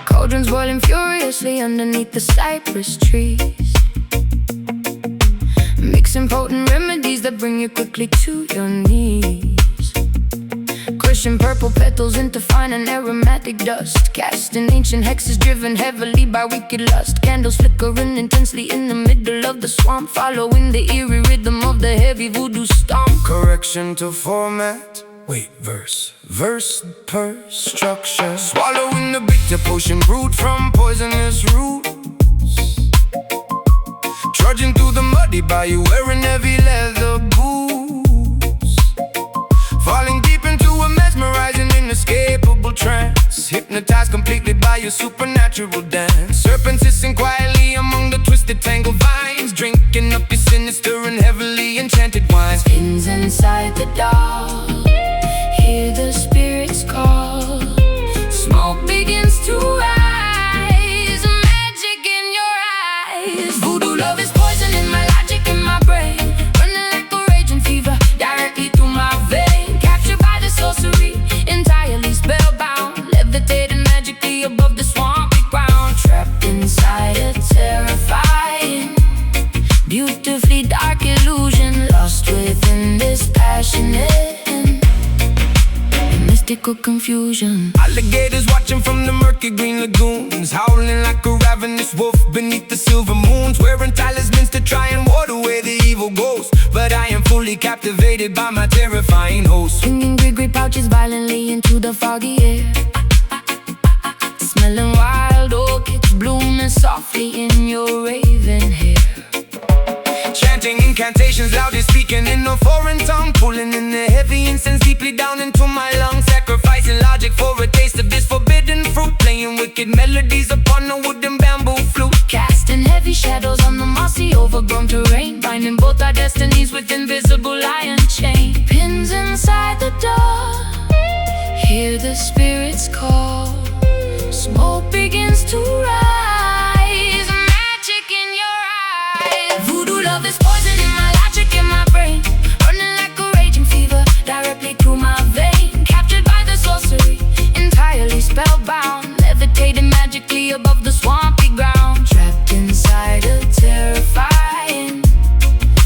Cauldrons boiling furiously underneath the cypress trees, mixing potent remedies that bring you quickly to your knees. Crushing purple petals into fine and aromatic dust, casting ancient hexes driven heavily by wicked lust. Candles flickering intensely in the middle of the swamp, following the eerie rhythm of the heavy voodoo stomp. Correction to format. Wait, verse per structure. Swallowing the bitter potion brewed from poisonous roots. Trudging through the muddy bayou wearing heavy leather boots. Falling deep into a mesmerizing, inescapable trance, hypnotized completely by your supernatural dance. Serpents hissing quietly among the twisted tangled vines, drinking up your sinister and heavily enchanted wines. Spins inside the dark, hear the spirits call. Smoke begins to rise, magic in your eyes. Voodoo love is poison in my logic in my brain, running like a raging fever directly through my vein. Captured by the sorcery, entirely spellbound, levitating magically above the swampy ground. Trapped inside a terrifying, beautifully dark illusion, lost within this passionate mystical confusion. Alligators watching from the murky green lagoons, howling like a ravenous wolf beneath the silver moons, wearing talismans to try and ward away the evil ghost. But I am fully captivated by my terrifying host, Swinging gree pouches violently into the foggy air, smelling wild orchids blooming softly in your raven hair. chanting incantations, loudly speaking in a foreign tongue, pulling in the heavy incense deeply down into my lungs, sacrificing logic for a taste of this forbidden fruit, playing wicked melodies upon a wooden bamboo flute. Casting heavy shadows on the mossy overgrown terrain, binding both our destinies with invisible iron chain. Pins inside the dark, hear the spirits call. Smoke begins to rise, magic in your eyes. Voodoo love is poison in my logic in my brain, running like a raging fever directly through my vein. Captured by the sorcery, entirely spellbound, levitating magically above the swampy ground. Trapped inside a terrifying,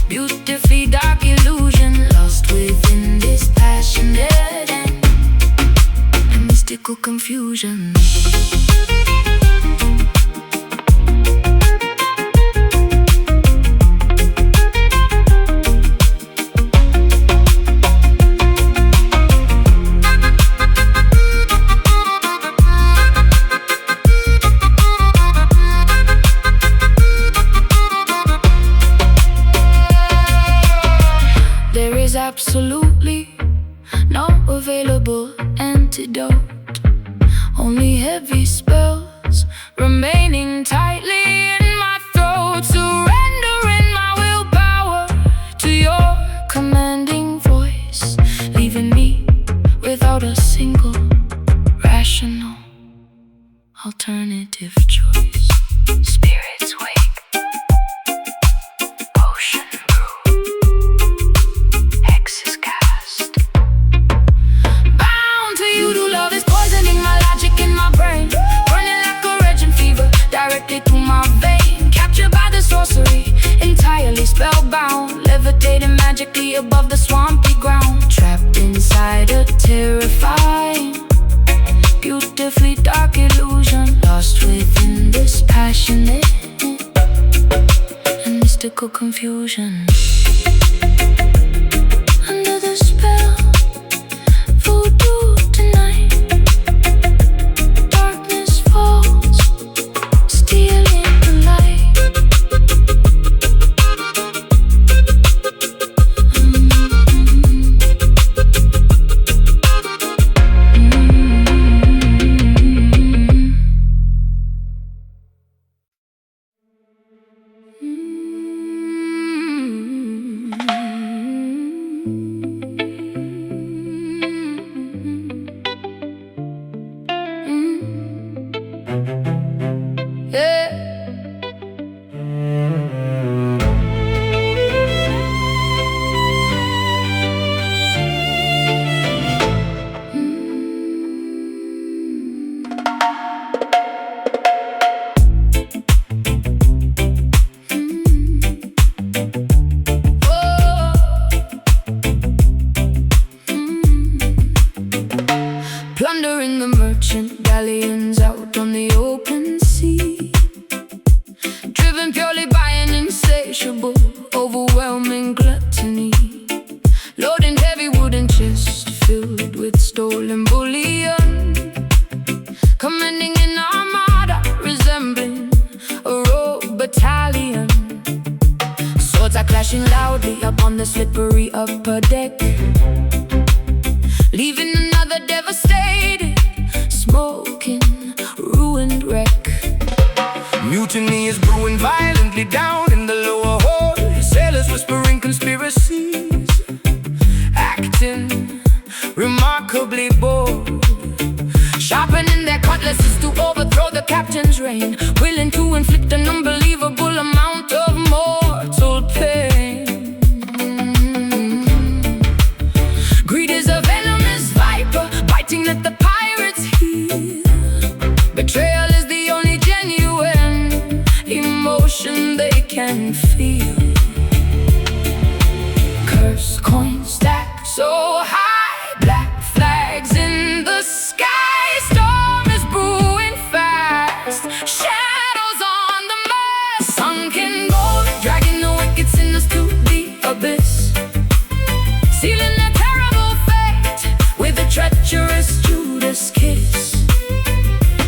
beautifully dark illusion, lost within this passionate and mystical confusion. Absolutely no available antidote, only heavy spells remaining tightly in my throat, surrendering my willpower to your commanding voice, leaving me without a single rational alternative choice. Spirits wake, potion brew, hexes cast. Bound to you, to love is poisoning my logic in my brain, running like a raging fever directly through my vein. Captured by the sorcery, entirely spellbound, levitating magically above the swampy ground. Trapped inside a terrifying, beautifully dark illusion, lost within this passionate and mystical confusion. Under the spell, voodoo tonight, darkness falls, stealing the light. battalion. Swords are clashing loudly upon the slippery upper deck, leaving another devastated, smoking, ruined wreck. Mutiny is brewing violently down in the lower hold. Sailors whispering conspiracies, acting remarkably bold, sharpening their cutlasses to overthrow the captain's reign, willing to inflict an unbelievable amount of mortal pain. Greed is a venomous viper, biting at the pirates' heel. Betrayal is the only genuine emotion they can feel. Curse coins stack so high, black flags in the sky. Storm is brewing fast, shadows on the mast. Sunken gold, dragging the wicked sinners to the abyss, sealing their terrible fate with a treacherous Judas kiss.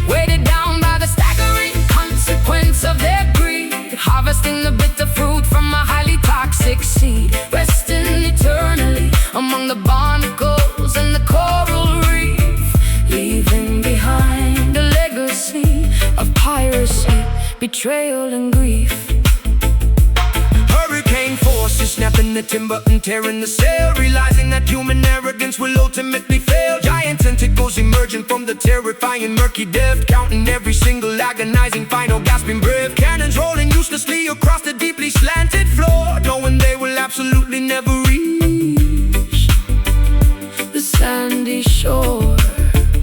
Weighted down by the staggering consequence of their greed, harvesting the bitter fruit from a highly toxic seed, resting eternally among the barnacles and the coral reef, leaving behind a legacy of piracy, betrayal and grief. Hurricane forces snapping the timber and tearing the sail, realizing that human arrogance will ultimately fail. Giant tentacles emerging from the terrifying murky depth, counting every single agonizing final gasping breath. Cannons rolling uselessly across the deeply slanted floor, knowing they will absolutely never reach the sandy shore.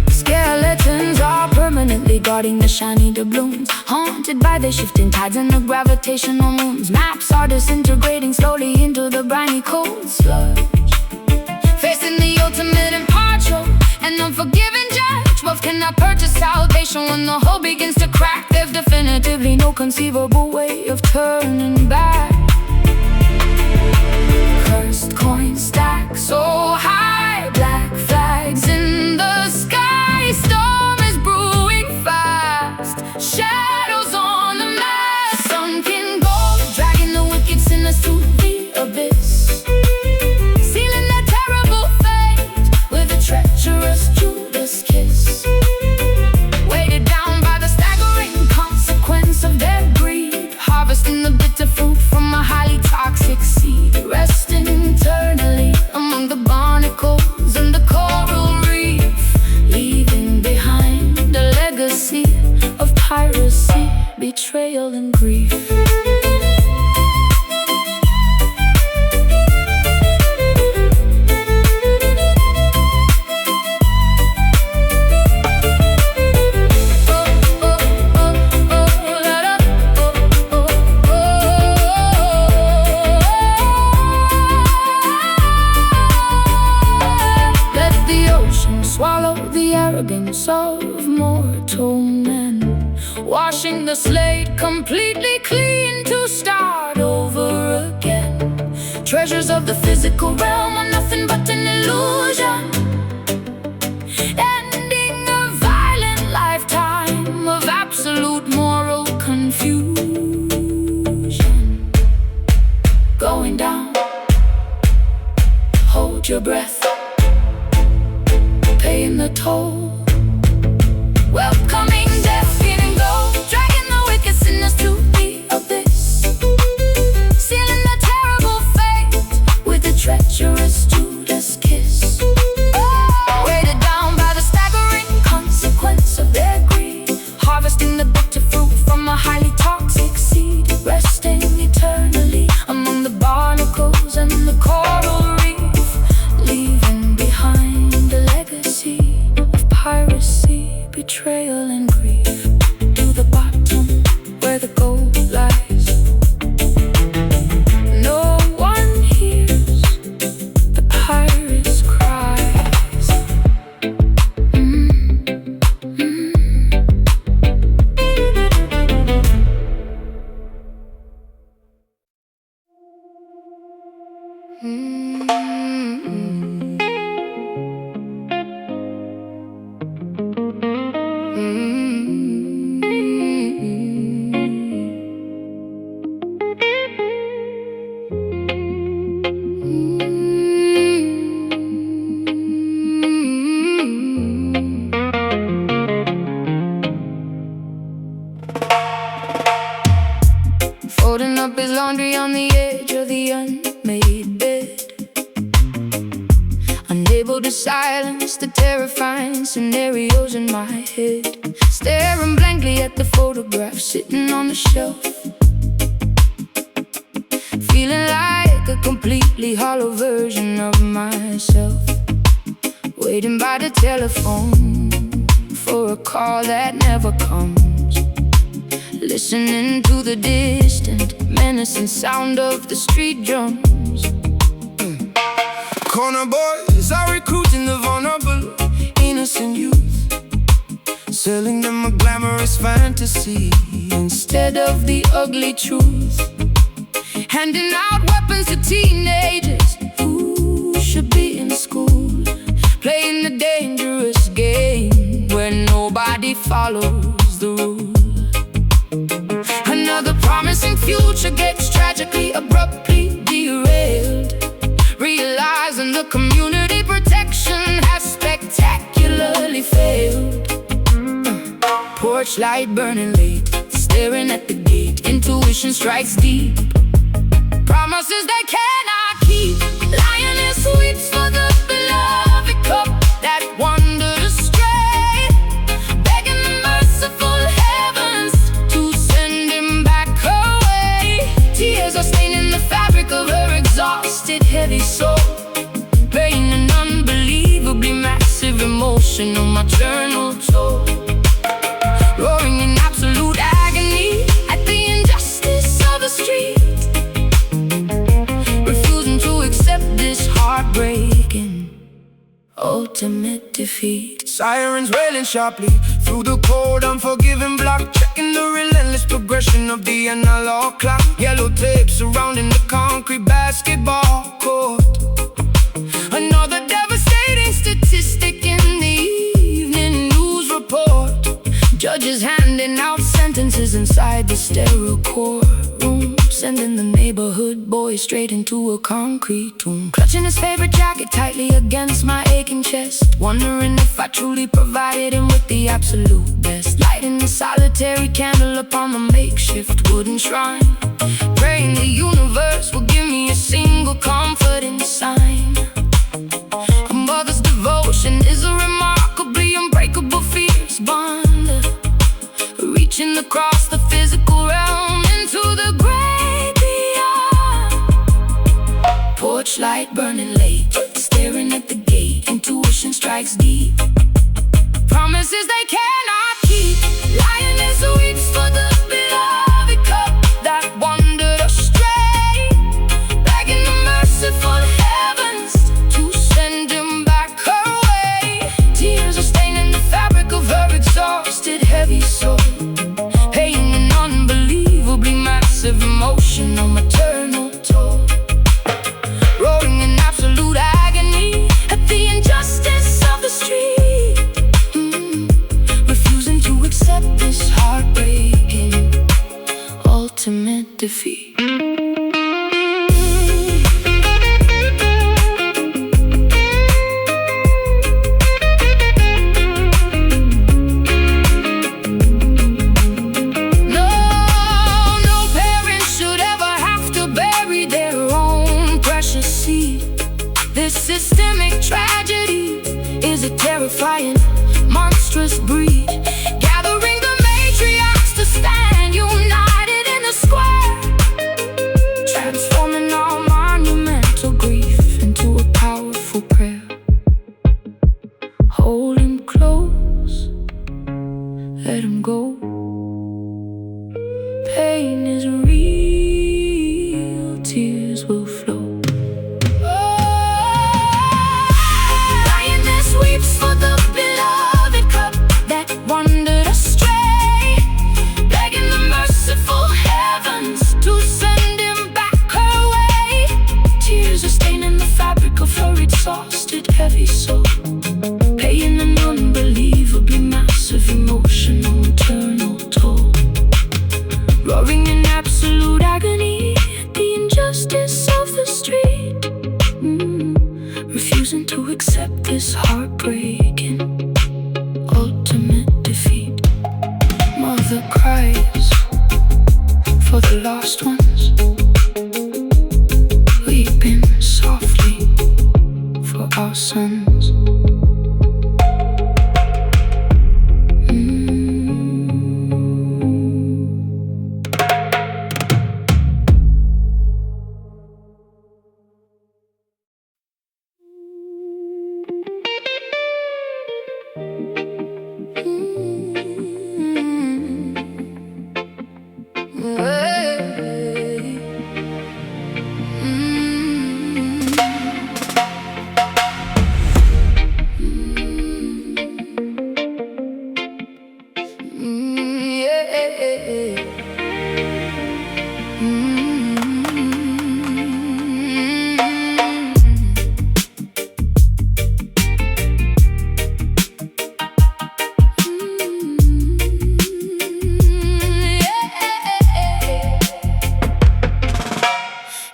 Skeletons are permanently guarding the shiny doubloons, haunted by the shifting tides and the gravitational moons. Maps are disintegrating slowly into the briny cold sludge, facing the ultimate impartial and unforgiving judge. Wealth cannot purchase salvation. When the whole begins to crack, there's definitively no conceivable way of turning back. Cursed coins stack so high, black flags in the sky. Storm is brewing fast, shadows on the mast. Sunken gold, dragging the wicked sinners to the abyss, sealing their terrible fate with a treacherous Judas kiss. Weighted down by the staggering consequence of their greed, harvesting the bitter fruit from a highly toxic seed, resting eternally among the barnacles and the coral reef, leaving behind a legacy of piracy, betrayal and grief. Swallow the arrogance of mortal men, washing the slate completely clean to start over again. Treasures of the physical realm are nothing but an illusion, ending a violent lifetime of absolute moral confusion. Going down, hold your breath, paying the toll. Welcoming death, feeling gold, dragging the wicked sinners to the abyss, sealing the terrible fate with a treacherous Judas kiss. Weighted down by the staggering consequence of their greed, harvesting the bitter fruit from a highly toxic seed, resting eternally among the barnacles and the coral reef, leaving behind a legacy of piracy, betrayal and grief. To the bottom where the gold lies, no one hears the pirate's cries. folding up his laundry on the edge of the unmade bed, unable to silence the terrifying scenarios in my head, staring blankly at the photograph sitting on the shelf, feeling like a completely hollow version of myself, waiting by the telephone for a call that never comes, listening to the distant, menacing sound of the street drums. Corner boys are recruiting the vulnerable, innocent youth, selling them a glamorous fantasy instead of the ugly truth, handing out weapons to teenagers who should be in school, playing the dangerous game where nobody follows the rules. Another promising future gets tragically, abruptly derailed, realizing the community protection has spectacularly failed. Porch light burning late, staring at the gate, intuition strikes deep, promises they cannot keep. Lioness weeps for the beloved cup that wandered astray, begging the merciful heavens to send him back away. Tears are staining the fabric of her exhausted, heavy soul, paying an unbelievably massive emotional maternal toll, roaring in absolute agony at the injustice of the street, refusing to accept this heartbreaking ultimate defeat. Sirens wailing sharply through the cold, unforgiving block, checking the relentless progression of the analog clock. Yellow tape surrounding the concrete basketball court. Another devastating statistic in the evening news report. Judges handing out sentences inside the sterile courtroom, sending the neighborhood boy straight into a concrete tomb. Clutching his favorite jacket tightly against my aching chest, wondering if I truly provided him with the absolute best. Lighting a solitary candle upon the makeshift wooden shrine, praying the universe will give me a single comforting sign. A mother's devotion is a remarkably unbreakable, fierce bond, reaching across the physical realm into the great beyond. Porch light burning late, staring at the gate, intuition strikes deep, promises they cannot keep. Lioness weeps for the beloved cup that wandered astray, begging the merciful heavens to send him back away. Tears are staining the fabric of her exhausted, heavy soul, paying an unbelievably massive emotional maternal toll, roaring in absolute agony at the injustice of the street, refusing to accept this heartbreaking ultimate defeat. This systemic tragedy is a terrifying, monstrous breed, gathering the matriarchs to stand united in the square, suns, weeping softly for our sons.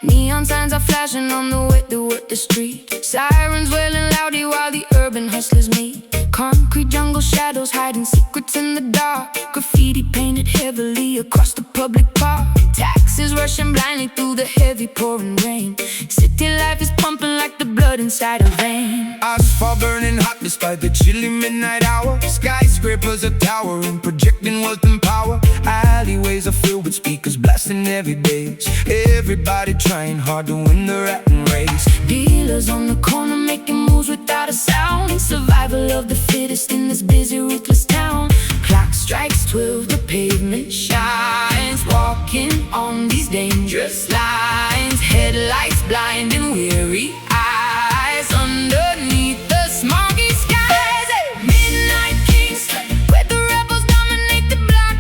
Neon signs are flashing on the way to work the street. Sirens wailing loudly while the urban hustlers meet. Concrete jungle shadows hiding secrets in the dark. Graffiti painted heavily across the public park. Taxis rushing blindly through the heavy pouring rain. City life is pumping like the blood inside a vein. Asphalt burning hot despite the chilly midnight hour. Skyscrapers are towering, projecting wealth and power. Alleyways are filled with speakers blasting every bass. Everybody trying hard to win the rat race. Dealers on the corner making moves without a sound. Survival of the fittest in this busy, ruthless town. Clock strikes 12, the pavement shines. Walking on these dangerous lines. Headlights blinding weary eyes. Underneath the smoggy skies, midnight Kingston, where the rebels dominate the block.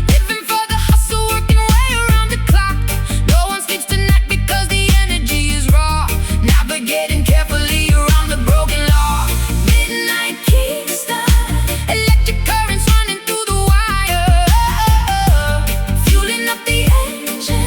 Living for the hustle, working way around the clock. No one sleeps tonight because the energy is raw. Navigating carefully around the broken law. Midnight Kingston, electric currents running through the wire. Fueling up the engine,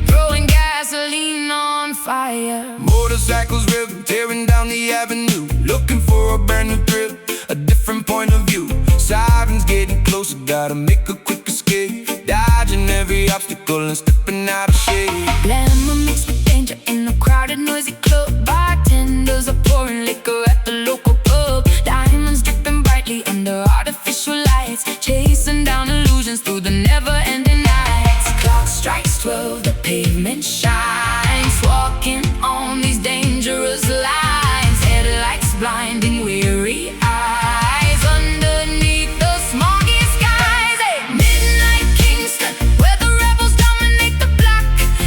throwing gasoline on fire. Motorcycles revving, tearing down the avenue. Looking for a brand new thrill, a different point of view. Sirens getting closer, gotta make a quick escape. Dodging every obstacle and stepping out of shade. Glamour mixed with danger in a crowded, noisy club. Bartenders are pouring liquor at the local pub. Diamonds dripping brightly under artificial lights. Chasing down illusions through the never-ending nights. Clock strikes 12, the pavement shines. Walking on these dangerous lines. Headlights blinding weary eyes. Underneath the smoggy skies, midnight Kingston, where the rebels dominate the block.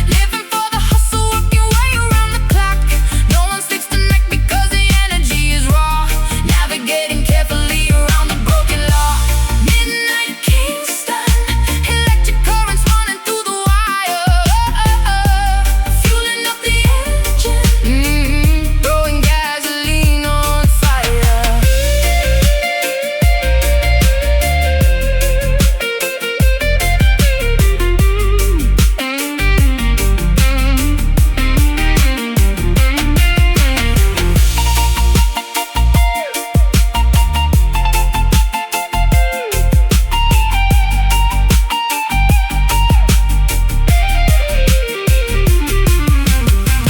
Living for the hustle, working way around the clock. No one sleeps tonight because the energy is raw. Navigating carefully around the broken law. Midnight Kingston, electric currents running through the wire. Fueling up the engine, throwing gasoline on fire.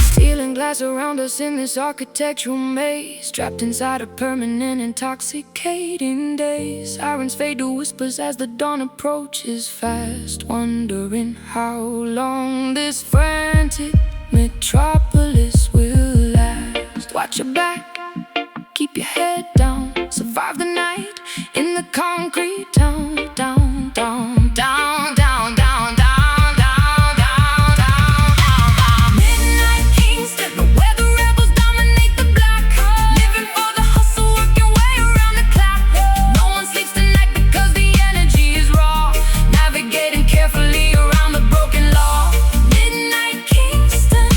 Stealing glass around us in this architectural maze. Trapped inside a permanent intoxicating daze. Sirens fade to whispers as the dawn approaches fast. Wondering how long this frantic metropolis will last. Watch your back, keep your head down. Survive the night in the concrete town. Down, down, down, down, down, down, down, down, down, down. Midnight Kingston, where the rebels dominate the block. Living for the hustle, working way around the clock. No one sleeps tonight because the energy is raw. Navigating carefully around the broken law. Midnight Kingston,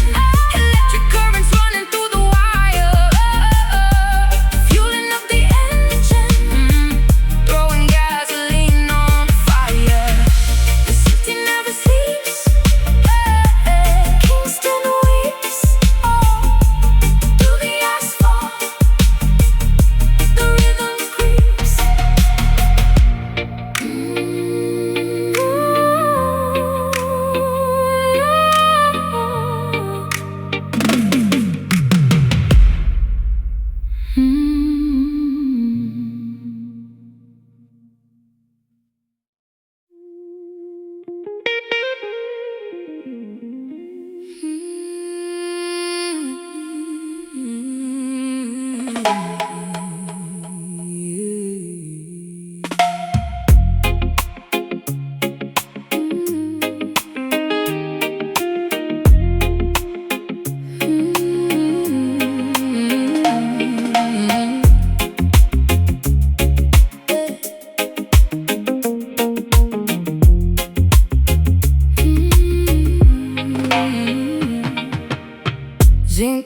electric currents running through the wire. Fueling up the engine, throwing gas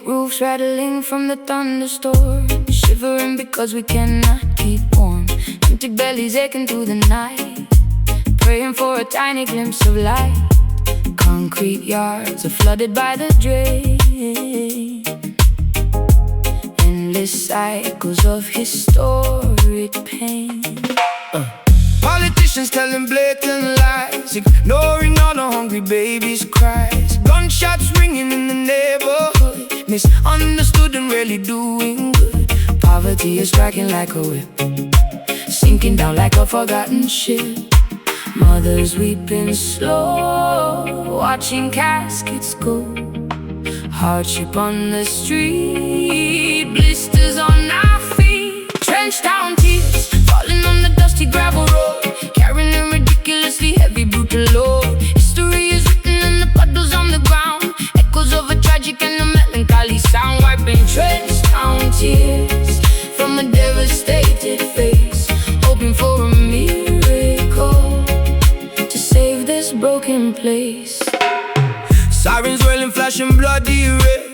Thick roofs rattling from the thunderstorm, shivering because we cannot keep warm. Empty bellies aching through the night, praying for a tiny glimpse of light. Concrete yards are flooded by the drain, endless cycles of historic pain. Politicians telling blatant lies, ignoring all the hungry babies' cries. Gunshots ringing in the neighborhood, misunderstood and really doing good. Poverty is striking like a whip, sinking down like a forgotten ship. Mothers weeping slow, watching caskets go. Hardship on the street, blisters on our feet. Trenched down tears, falling on the dusty gravel road, carrying a ridiculously heavy brutal load. History is written in the puddles on the ground, echoes of a tragic and a melancholy sound. Wiping trenched down tears from a devastated face, hoping for a miracle to save this broken place. Sirens wailing, flashing bloody red.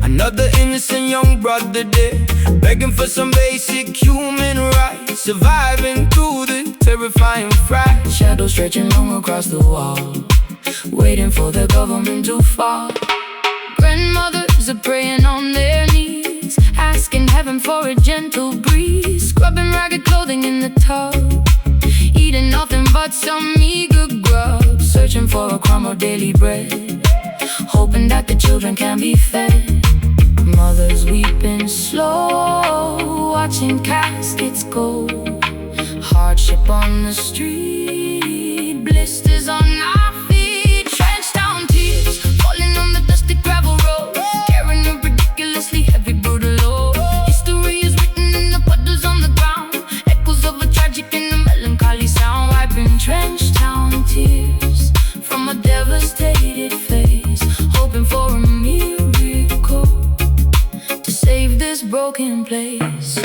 Another innocent young brother dead, begging for some basic human rights, surviving through the terrifying fright. Shadows stretching long across the wall, waiting for the government to fall. Grandmothers are praying on their knees, asking heaven for a gentle breeze. Scrubbing ragged clothing in the tub, eating nothing but some meager grub. Searching for a crumb of daily bread, hoping that the children can be fed. Mothers weeping slow, watching caskets go. Hardship on the street, blisters on our feet. Trenched down tears, falling on the dusty gravel road, carrying a ridiculously heavy brutal load. History is written in the puddles on the ground, echoes of a tragic and a melancholy sound. Wiping trenched down tears from a devastated face, hoping for a miracle to save this broken place.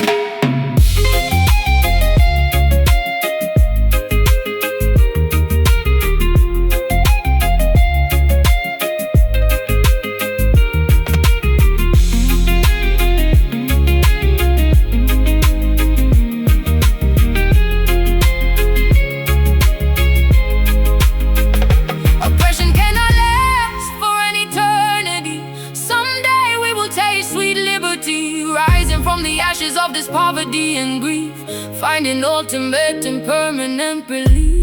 From the ashes of this poverty and grief, finding ultimate and permanent relief.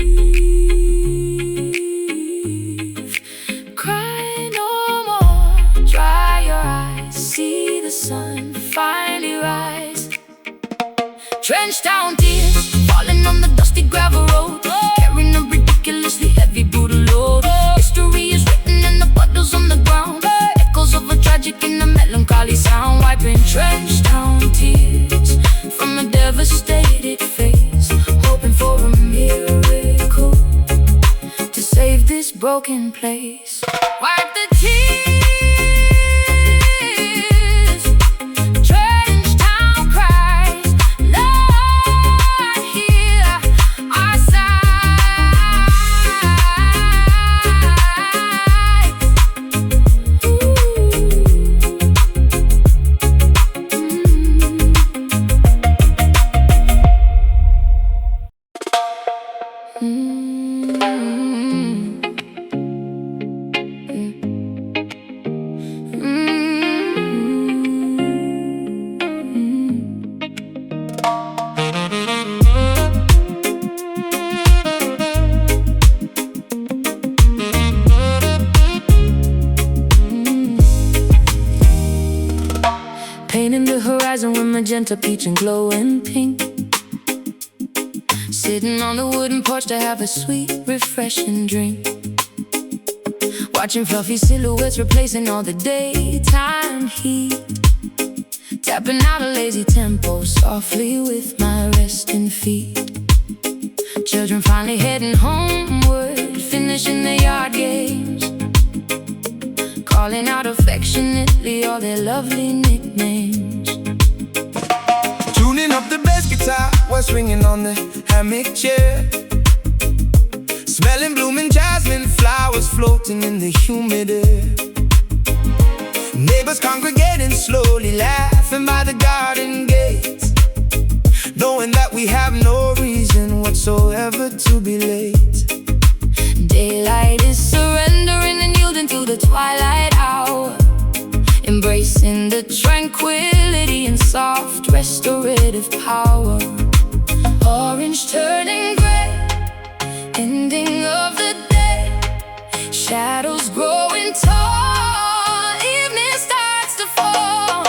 Cry no more, dry your eyes, see the sun finally rise. Trenched down tears, falling on the dusty gravel road, carrying a ridiculously heavy brutal load. History is written in the puddles on the ground, echoes of a tragic and a melancholy sound. Wiping trenched down tears from a devastated face, hoping for a miracle to save this broken place. Wipe the tears, trenched down cries, Lord, hear our painting the horizon with magenta, peach, and glowing pink. Sitting on the wooden porch to have a sweet, refreshing drink. Watching fluffy silhouettes replacing all the daytime heat. Tapping out a lazy tempo softly with my resting feet. Children finally heading homeward, finishing their yard games, calling out affectionately all their lovely nicknames. Tuning up the bass guitar while swinging on the hammock chair, smelling blooming jasmine flowers floating in the humid air. neighbors congregating slowly, laughing by the garden gates, knowing that we have no reason whatsoever to be late. Daylight is surrendering and yielding to the twilight hour, embracing the tranquility and soft restorative power. Orange turning gray, ending of the day, shadows growing tall, evening starts to fall.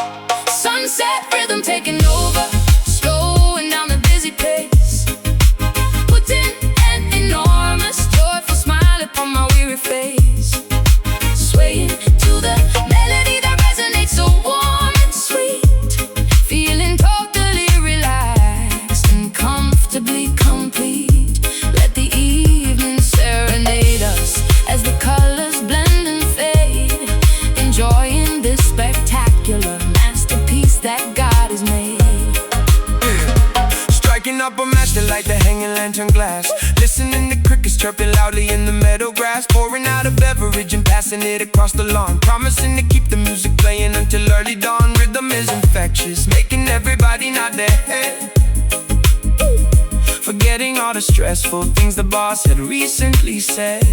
Sunset rhythm taking over, slowing down the busy pace, putting an enormous joyful smile upon my weary face, swaying to the melody that resonates so warm and sweet, feeling totally relaxed and comfortably complete. Let the evening serenade us as the colors blend and fade, enjoying this spectacular masterpiece that God has made. Striking up a match to light the hanging lantern glass, listening to crickets chirping loudly in the meadow grass, pouring out a beverage and passing it across the lawn, promising to keep the music playing until early dawn. Rhythm is infectious, making everybody nod their head, forgetting all the stressful things the boss had recently said.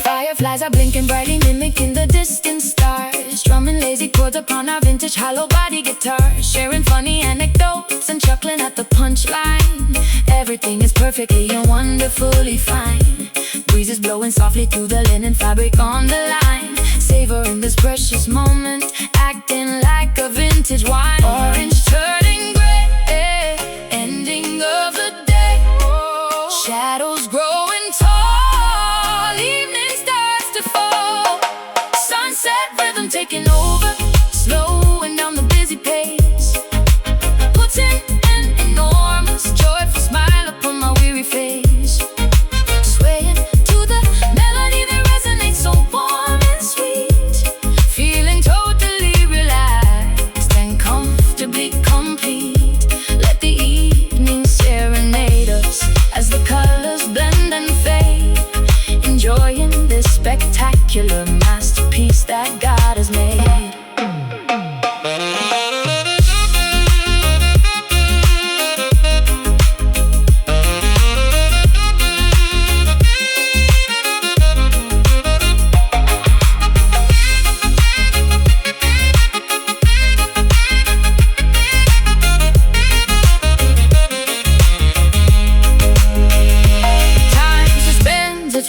Fireflies are blinking brightly, mimicking the distant stars, strumming lazy chords upon our vintage hollow body guitars, sharing funny anecdotes and chuckling at the punchline. Everything is perfectly and wonderfully fine. Breezes blowing softly through the linen fabric on the line, savoring this precious moment, acting like a vintage wine. Orange turning gray, ending of the day, shadows growing tall, evening starts to fall. Sunset rhythm taking over, slowing down the busy pace, putting an enormous joyful smile upon my weary face, swaying to the melody that resonates so warm and sweet, feeling totally relaxed and comfortably complete. Let the evening serenade us as the colors blend and fade, enjoying this spectacular masterpiece that God has made.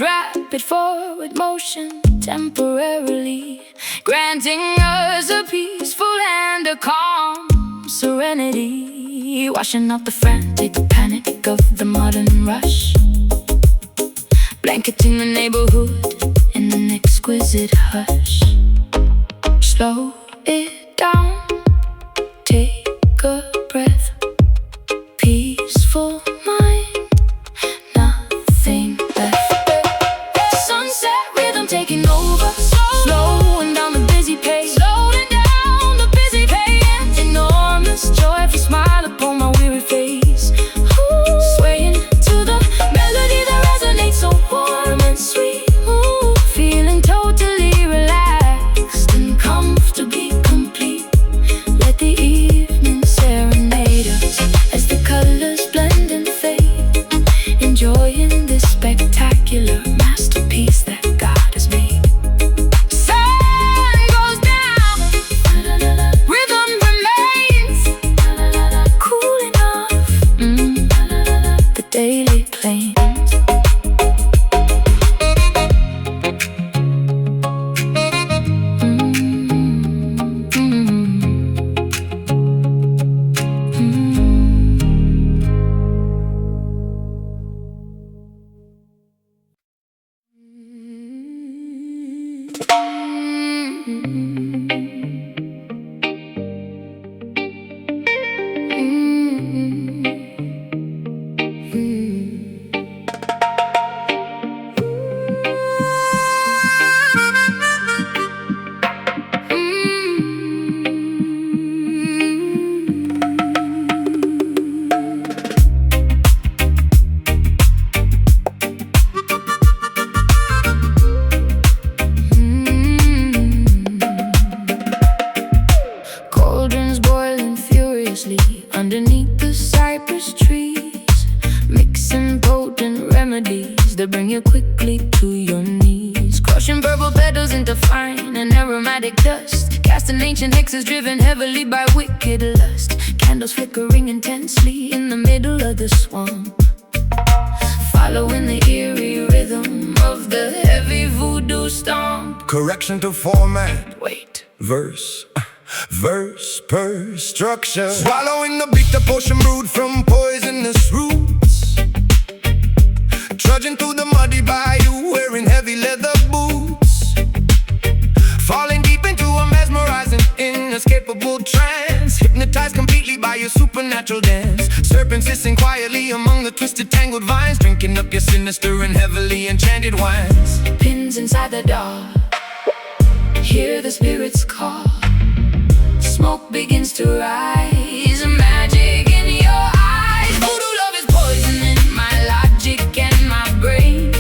Rapid forward motion, temporarily granting us a peaceful and a calm serenity, washing out the frantic panic of the modern rush, blanketing the neighborhood in an exquisite hush. Slow it down, take a breath, peaceful mind, nothing left. Taking over, slowing down the busy pace, enormous joyful smile upon my weary face, swaying to the melody that resonates so warm and sweet, feeling totally relaxed and comfortably complete. Let the evening serenade us as the colors blend and fade, enjoying this spectacular masterpiece that God has made. Sun goes down, rhythm remains, cooling off the daily plains. crushing purple petals into fine and aromatic dust, casting ancient hexes driven heavily by wicked lust. Candles flickering intensely in the middle of the swamp, following the eerie rhythm of the heavy voodoo stomp. Correction to format. Wait. Verse per structure. Swallowing the bitter potion brewed from poisonous roots. Trudging through the muddy bayou, wearing heavy leather boots. Falling deep into a mesmerizing, inescapable trance. Hypnotized completely by your supernatural dance. Serpents hissing quietly among the twisted, tangled vines, drinking up your sinister and heavily enchanted wines. Pins inside the dark, hear the spirits call. Smoke begins to rise, magic in your eyes. Voodoo love is poisoning my logic and my brain,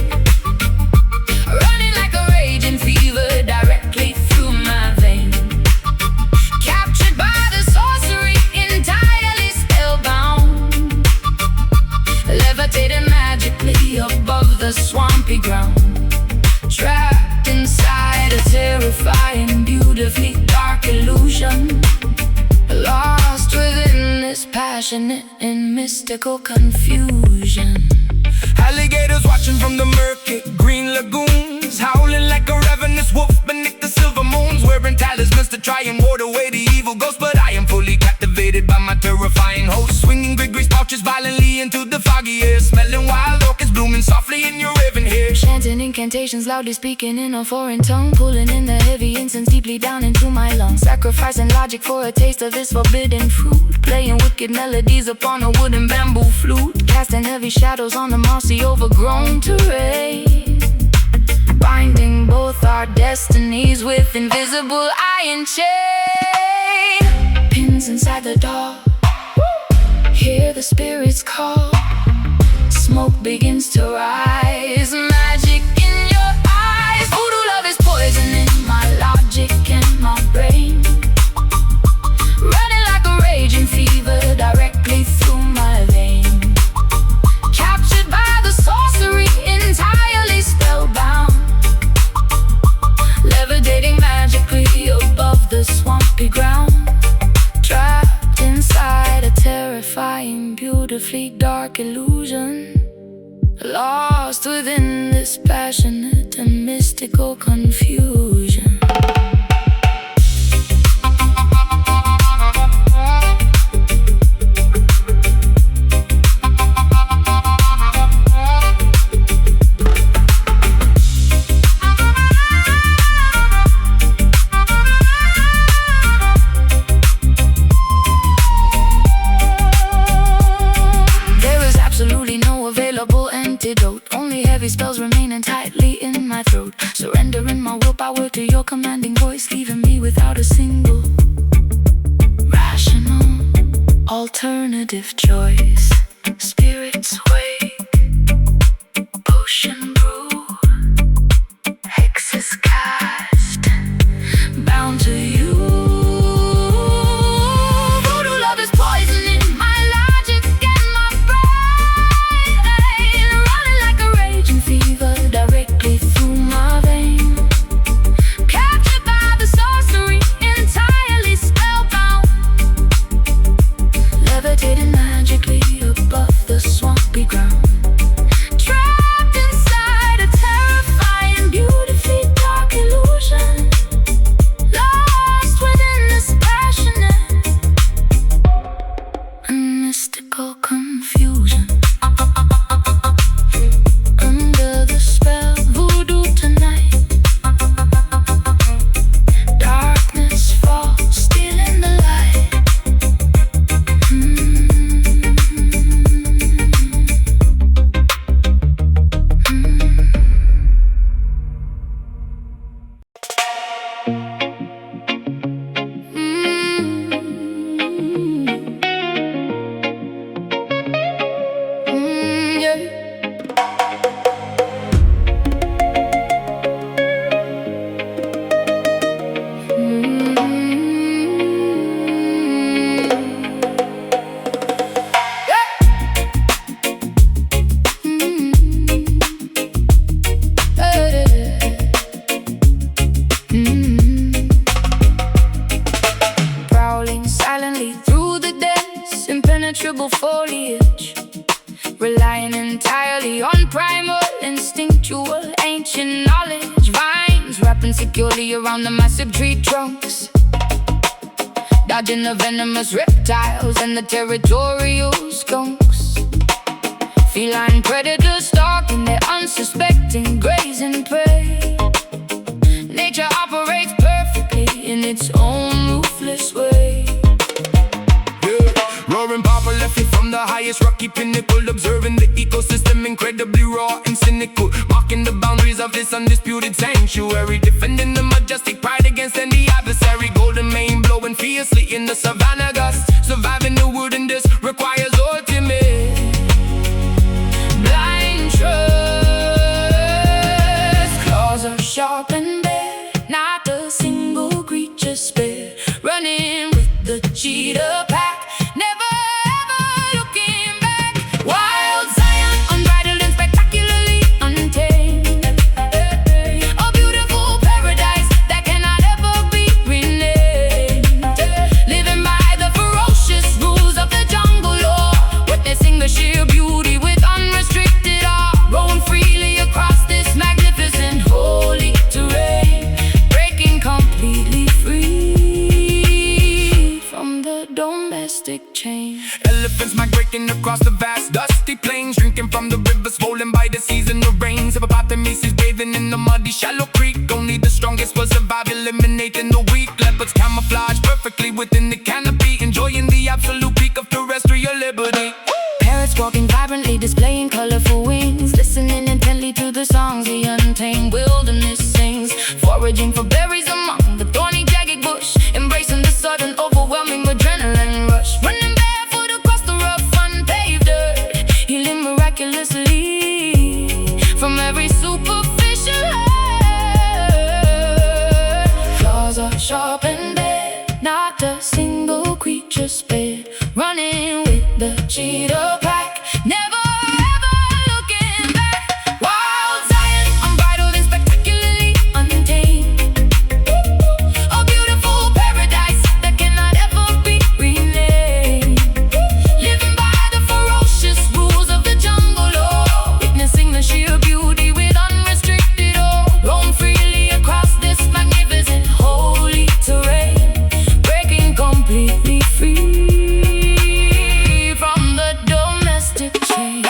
running like a raging fever directly through my vein. Captured by the sorcery, entirely spellbound, levitating magically above the swampy ground. Trapped inside a terrifying, beautifully dark illusion, lost within this passionate and mystical confusion. Alligators watching from the murky green lagoons, howling like a ravenous wolf beneath the silver moons, wearing talismans to try and ward away the evil ghost. But I am fully captivated by my terrifying host, swinging Grigri's pouches violently into the foggy air, smelling wild orchids blooming softly in your raven hair. Chanting incantations, loudly speaking in a foreign tongue, pulling in the heavy incense deeply down into my lungs, sacrificing logic for a taste of this forbidden fruit, playing wicked melodies upon a wooden bamboo flute, casting heavy shadows on the mossy overgrown terrain, binding both our destinies with invisible iron chain. Pins inside the dark, hear the spirits call. Smoke begins to rise, magic in your eyes. Voodoo love is poisoning my logic and my brain, running like a raging fever directly through my vein. Captured by the sorcery, entirely spellbound, levitating magically above the swampy ground. Trapped inside a terrifying, beautifully dark illusion, lost within this passionate and mystical confusion. Only heavy spells remaining tightly in my throat, surrendering my willpower to your commanding voice, leaving me without a single rational alternative choice. Spirits wake, potion brew, hexes cast, bound to you. Voodoo love is poisoning my logic and my brain, running like a raging fever directly through my vein. Captured by the sorcery, entirely spellbound, levitating magically above the swampy ground. Trapped inside wrapping securely around the massive tree trunks, dodging the venomous reptiles and the territorial skunks. Feline predators stalking their unsuspecting grazing prey. Nature operates perfectly in its own ruthless way. Roaring Papa left me from the highest rocky pinnacle, observing the ecosystem incredibly raw and cynical, marking the boundaries of this undisputed sanctuary, defending the majestic pride against any adversary. Golden mane blowing fiercely in the savannah gust, surviving the wilderness requires ultimate blind trust. Claws are sharp and bare, not a single creature spared, running with the cheetah pack, never ever looking back. Wild Zion, unbridled and spectacularly untamed, a beautiful paradise that cannot ever be renamed. Living by the ferocious rules of the jungle law, witnessing the sheer beauty with unrestricted awe, rolling freely across this magnificent holy terrain, breaking completely free from the domestic chain. Elephants migrating across the vast dusty plains, drinking from the rivers swollen by the seas and the rains. Hippopotamuses bathing in the muddy shallow creek, only the strongest will survive, eliminating the weak. Leopards camouflage perfectly within the canopy, enjoying the absolute peak of terrestrial liberty. Parrots walking vibrantly, displaying colorful wings, listening intently to the songs the untamed wilderness sings, foraging for berries among the thorny jagged bush, embracing the sudden overwhelming adrenaline rush, running barefoot across the rough unpaved earth, healing miraculously from every superficial hurt. Claws are sharp and bare, not a single creature spared, running with the cheetah pack, never ever looking back. Wild Zion, unbridled and spectacularly untamed, a beautiful paradise that cannot ever be renamed. Living by the ferocious rules of the jungle law, witnessing the sheer beauty with unrestricted awe, roam freely across this magnificent holy terrain, breaking completely free from the domestic chain.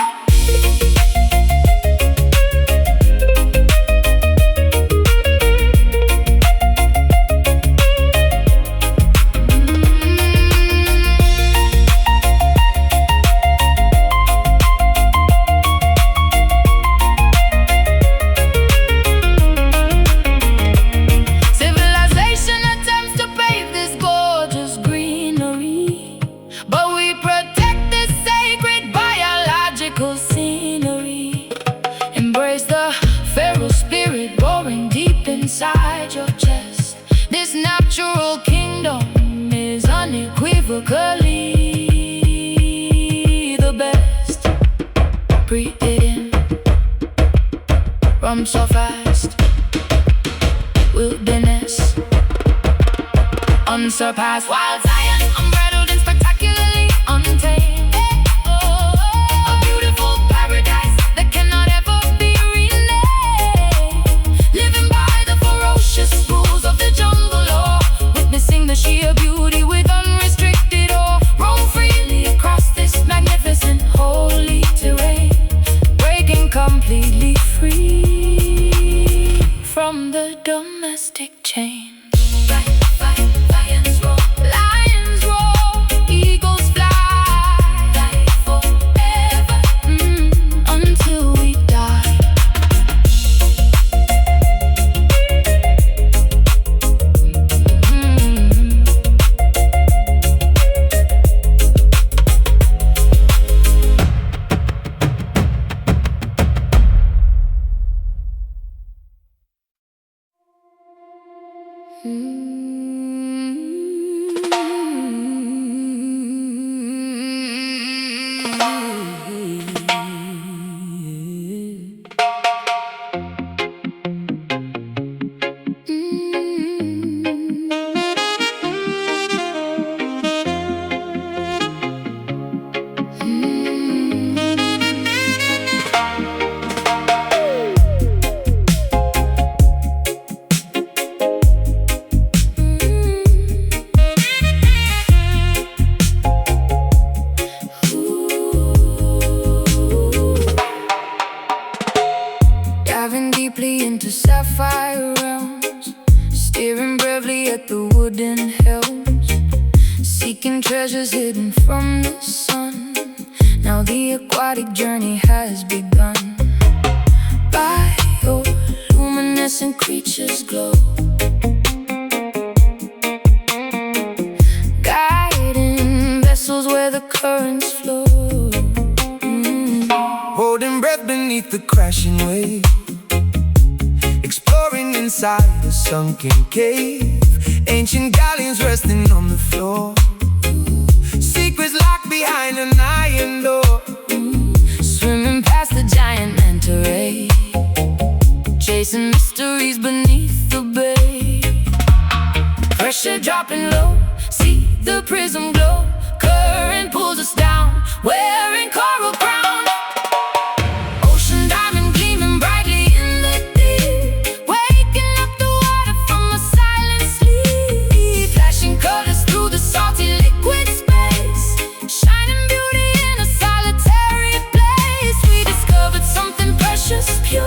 Civilization attempts to pave this gorgeous greenery, but we protect this sacred biological scenery. Embrace the feral spirit roaring deep inside your chest. This natural kingdom is unequivocally the best. Breathe it in, rum so fast, wilderness unsurpassed. Wild Zion, unbridled and spectacularly untamed, a beautiful paradise that cannot ever be renamed. Living by the ferocious rules of the jungle law, witnessing the sheer beauty with unrestricted awe, roam freely across this magnificent holy terrain, breaking completely free from the domestic chain. Lions roar, eagles fly, forever, until we die. at the wooden hills, seeking treasures hidden from the sun. Now the aquatic journey has begun. Bioluminescent creatures glow, guiding vessels where the currents flow. Holding breath beneath the crashing wave, exploring inside a sunken cave. Ancient galleons resting on the floor, secrets locked behind an iron door. Swimming past the giant manta ray, chasing mysteries beneath the bay. Pressure dropping low, see the prism glow. Current pulls us down, wearing coral crown. Ocean diamond gleaming brightly in the deep, waking up the water from a silent sleep. Flashing colors through the salty liquid space, shining beauty in a solitary place. We discovered something precious, pure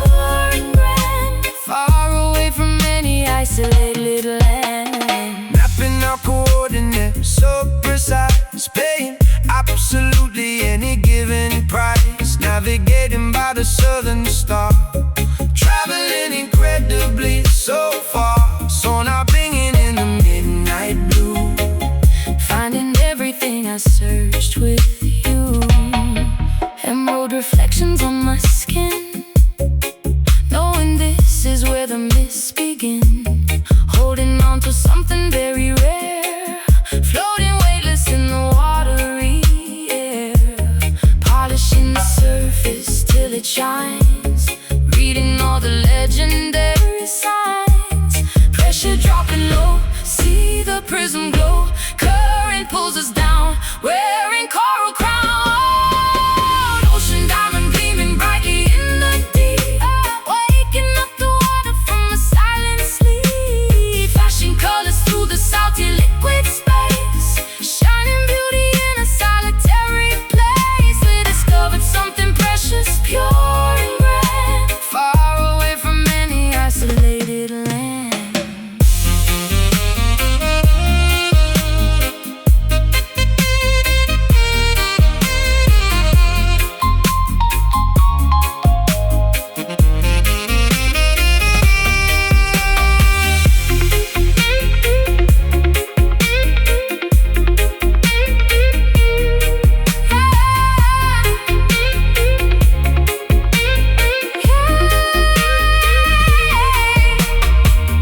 and grand, far away from any isolated land. Mapping our coordinates so precise, paying absolutely any given price. Navigating by the southern star, traveling incredibly so far. Sonar binging in the midnight blue, Finding everything I searched with you. Emerald reflections on my skin, knowing this is where the mists begin. Holding on to something very rare, floating weightless in the watery air. Polishing the surface till it shines, reading all the legendary signs. Pressure dropping low, see the prism glow. Current pulls us down, wearing coral crown. Ocean diamond gleaming brightly in the deep, waking up the water from a silent sleep. Flashing colors through the salty liquid space, shining beauty in a solitary place. We discovered something precious, pure and grand, far away from any isolated land.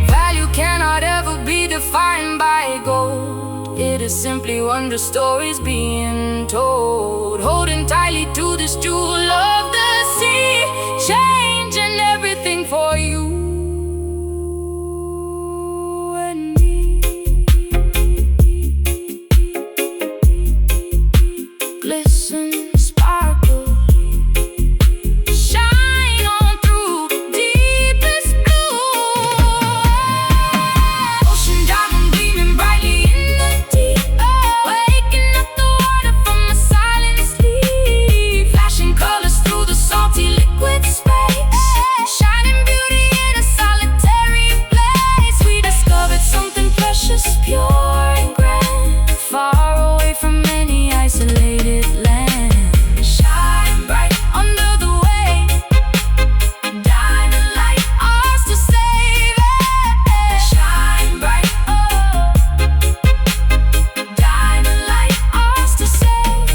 Value cannot ever be defined by gold. It is simply wonder stories being told. Holding tightly to this jewel of the sea, changing everything for you and me. Glisten, sparkle, shine on through deepest blue. Ocean diamond gleaming brightly in the deep, waking up the water from a silent sleep. Flashing colors through the salty liquid space, shining beauty in a solitary place. We discovered something precious, pure and grand, far away from any isolated land. Shine bright under the wave, diamond light, ours to save it. Shine bright, oh, diamond light, ours to save.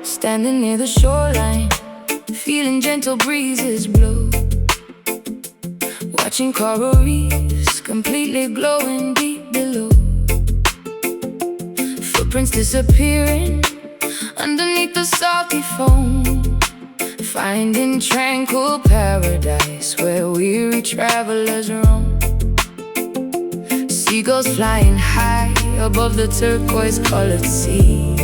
Standing near the shoreline, feeling gentle breezes blow, watching coral reefs completely glowing deep below. Footprints disappearing underneath beneath the salty foam, finding tranquil paradise where weary travelers roam. Seagulls flying high above the turquoise-colored sea.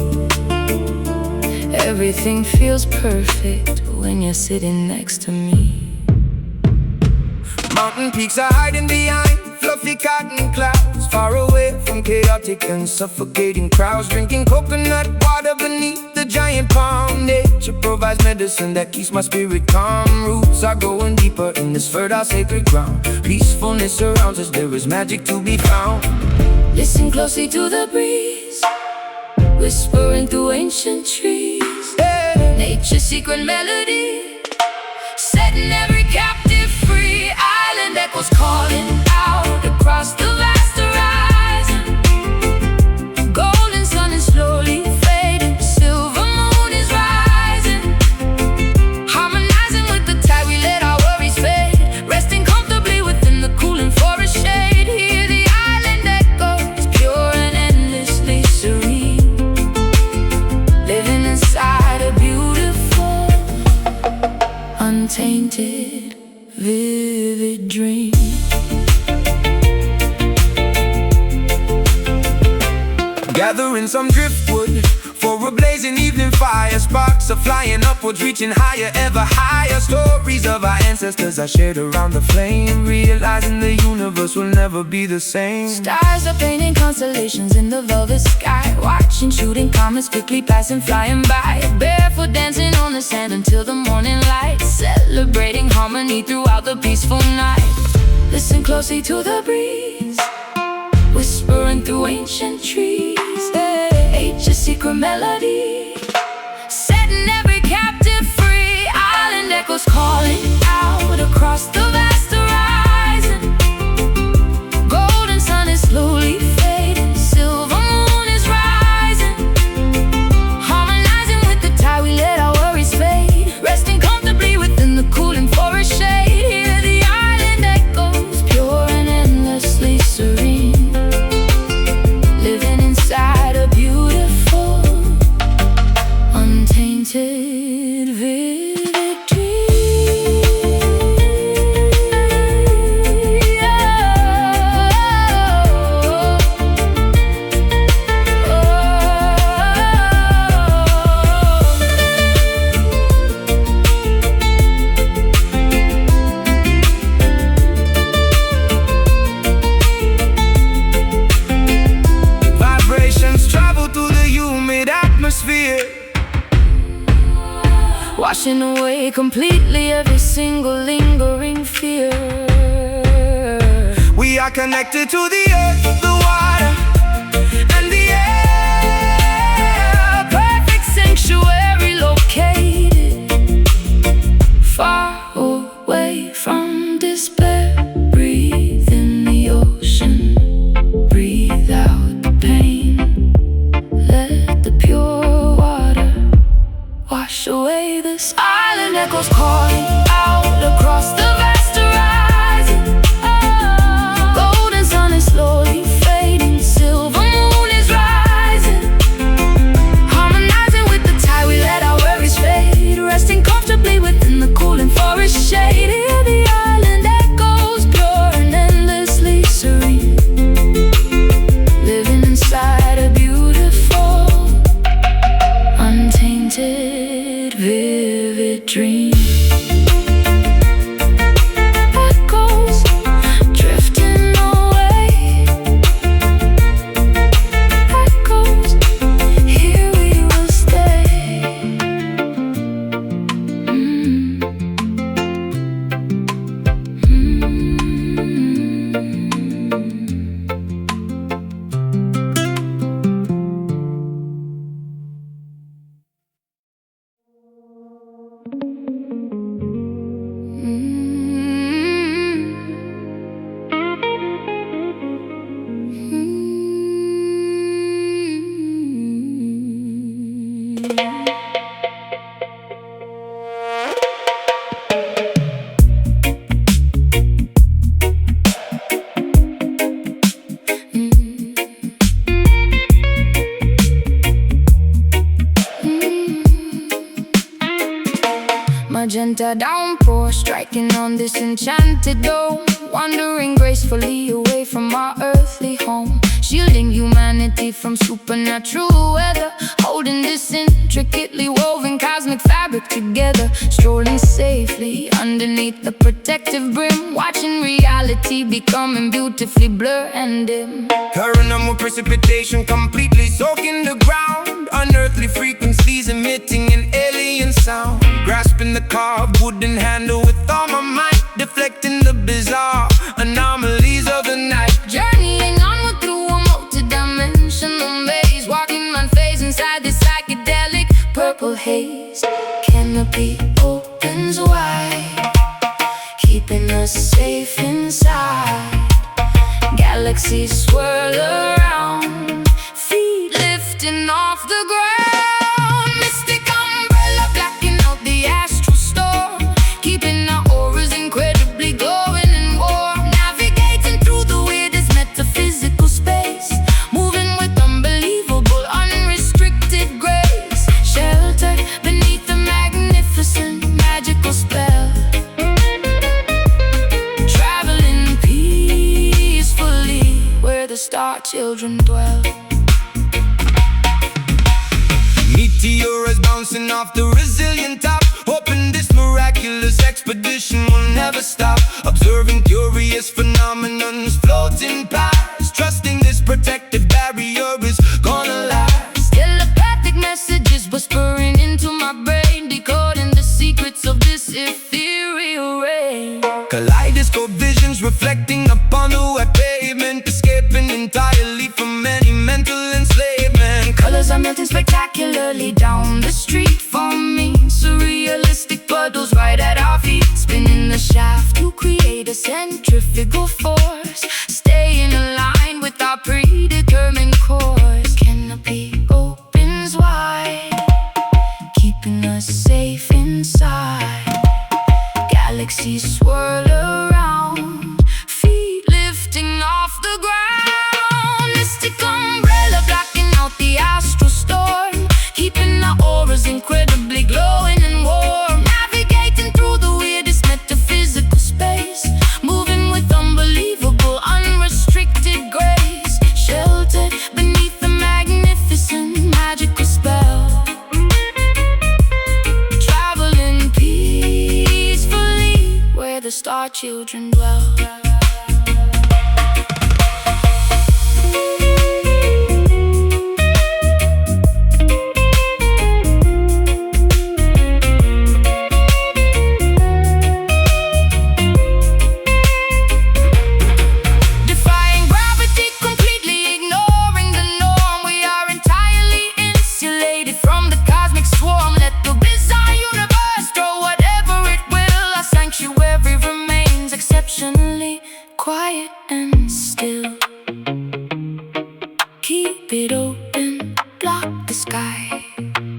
Everything feels perfect when you're sitting next to me. Mountain peaks are hiding behind fluffy cotton clouds, far away from chaotic and suffocating crowds, drinking coconut water beneath the giant palm. Nature provides medicine that keeps my spirit calm. Roots are growing deeper in this fertile sacred ground. Peacefulness surrounds us, there is magic to be found. Listen closely to the breeze, whispering through ancient trees. Hey. Nature's secret melody, setting every captive free. Island echoes calling out across the vast horizon. Golden sun is slowly fading, silver moon is rising. Harmonizing with the tide, we let our worries fade, resting comfortably within the cooling forest shade. Hear the island echoes, pure and endlessly serene, living inside a beautiful, untainted, vivid dream. Gathering some driftwood for a blazing evening fire. Sparks are flying upwards, reaching higher, ever higher. Stories of our ancestors are shared around the flame, realizing the universe will never be the same. Stars are painting constellations in the velvet sky, watching shooting comets quickly passing, flying by. Barefoot dancing on the sand until the morning light, celebrating harmony throughout the peaceful night. Listen closely to the breeze, whispering through ancient trees. Nature's secret melody, setting every captive free. Island echoes calling out across the vast horizon. Golden sun is slowly fading, silver moon is rising. Harmonizing with the tide, we let our worries fade, resting comfortably within the cooling forest shade. Hear the island echoes, pure and endlessly serene, living inside a beautiful, untainted, vivid dream. Vibrations travel through the humid atmosphere, Washing away completely every single lingering fear. we are connected to the earth, the water, and the air. Perfect sanctuary located far away from despair. Breathe in the ocean, breathe out the pain. Let the pure water wash away this. Island echoes calling out across the vast horizon. Golden sun is slowly fading, silver moon is rising. Harmonizing with the tide, we let our worries fade, resting comfortably within the cooling forest shade. Hear the island echoes, pure and endlessly serene, living inside a beautiful, untainted, vivid dream. Echoes drifting away, echoes, here we will stay. magenta downpour, striking on this enchanted dome, wandering gracefully away from our earthly home, shielding humanity from supernatural weather, holding this intricately woven cosmic fabric together, strolling safely underneath the protective brim, watching reality becoming beautifully blurred and dim. Paranormal precipitation completely soaking the ground, unearthly frequencies emitting an alien sound, grasping the carved wooden handle with all my might, deflecting the bizarre anomalies of the night. Journeying onward through a multi-dimensional maze, walking unfazed inside this psychedelic purple haze. Canopy opens wide, keeping us safe inside. Galaxies swirl around, feet lifting off the ground. Mystic umbrella blacking out the astral storm, keeping our auras incredibly glowing and warm. Navigating through the weirdest metaphysical space, moving with unbelievable, unrestricted grace. Sheltered beneath the magnificent magical spell, traveling peacefully where the star children dwell. Meteors bouncing off the resilient top, hoping this miraculous expedition will never stop. Observing curious phenomenons floating past, trusting this protective barrier is gonna last. Telepathic messages whispering into my brain, decoding the secrets of this ethereal rain. Kaleidoscope visions reflecting upon the wet pavement, escaping entirely from any mental enslavement. Colors are melting spectacularly down the street for me, surrealistic puddles right at our feet, spinning the shaft to create a centrifugal force, staying aligned with our predetermined course. Canopy opens wide, keeping us safe inside. Galaxies swirl around, feet lifting off the ground. Mystic umbrella blocking out the astral storm, keeping our auras incredibly glowing and warm. Navigating through the weirdest metaphysical space, moving with unbelievable, unrestricted grace. Sheltered beneath the magnificent magical spell, traveling peacefully where the star children dwell. Defying gravity, completely ignoring the norm, we are entirely insulated from the cosmic swarm. Let the bizarre universe throw whatever it will, our sanctuary remains exceptionally quiet and still. Keep it open, block the sky,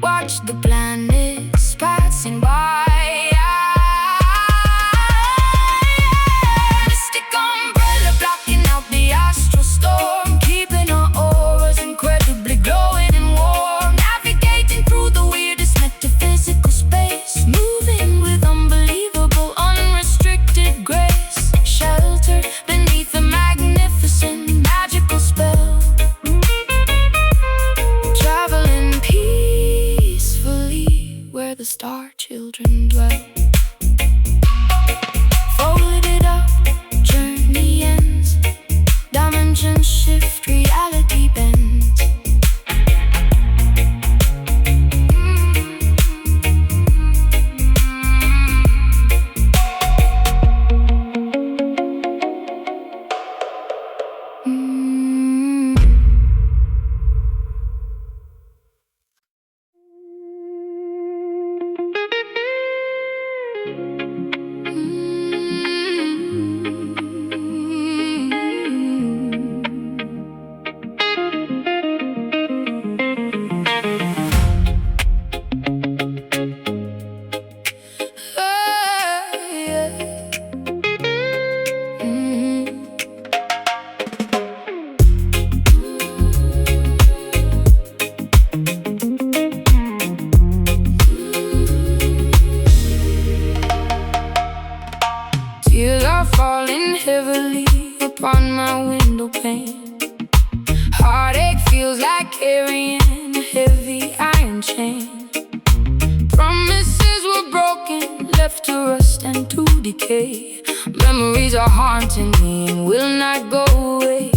watch the planets passing by. Mystic umbrella blocking out the astral storm, keeping our auras incredibly glowing and warm. Navigating through the weirdest metaphysical space, moving with unbelievable, unrestricted grace. Sheltered beneath the magnificent magical spell, traveling peacefully where the star children dwell. Folded up, journey ends, dimensions shift, reality bends. upon my window pane. Heartache feels like carrying a heavy iron chain. Promises were broken, left to rust and to decay. Memories are haunting me and will not go away.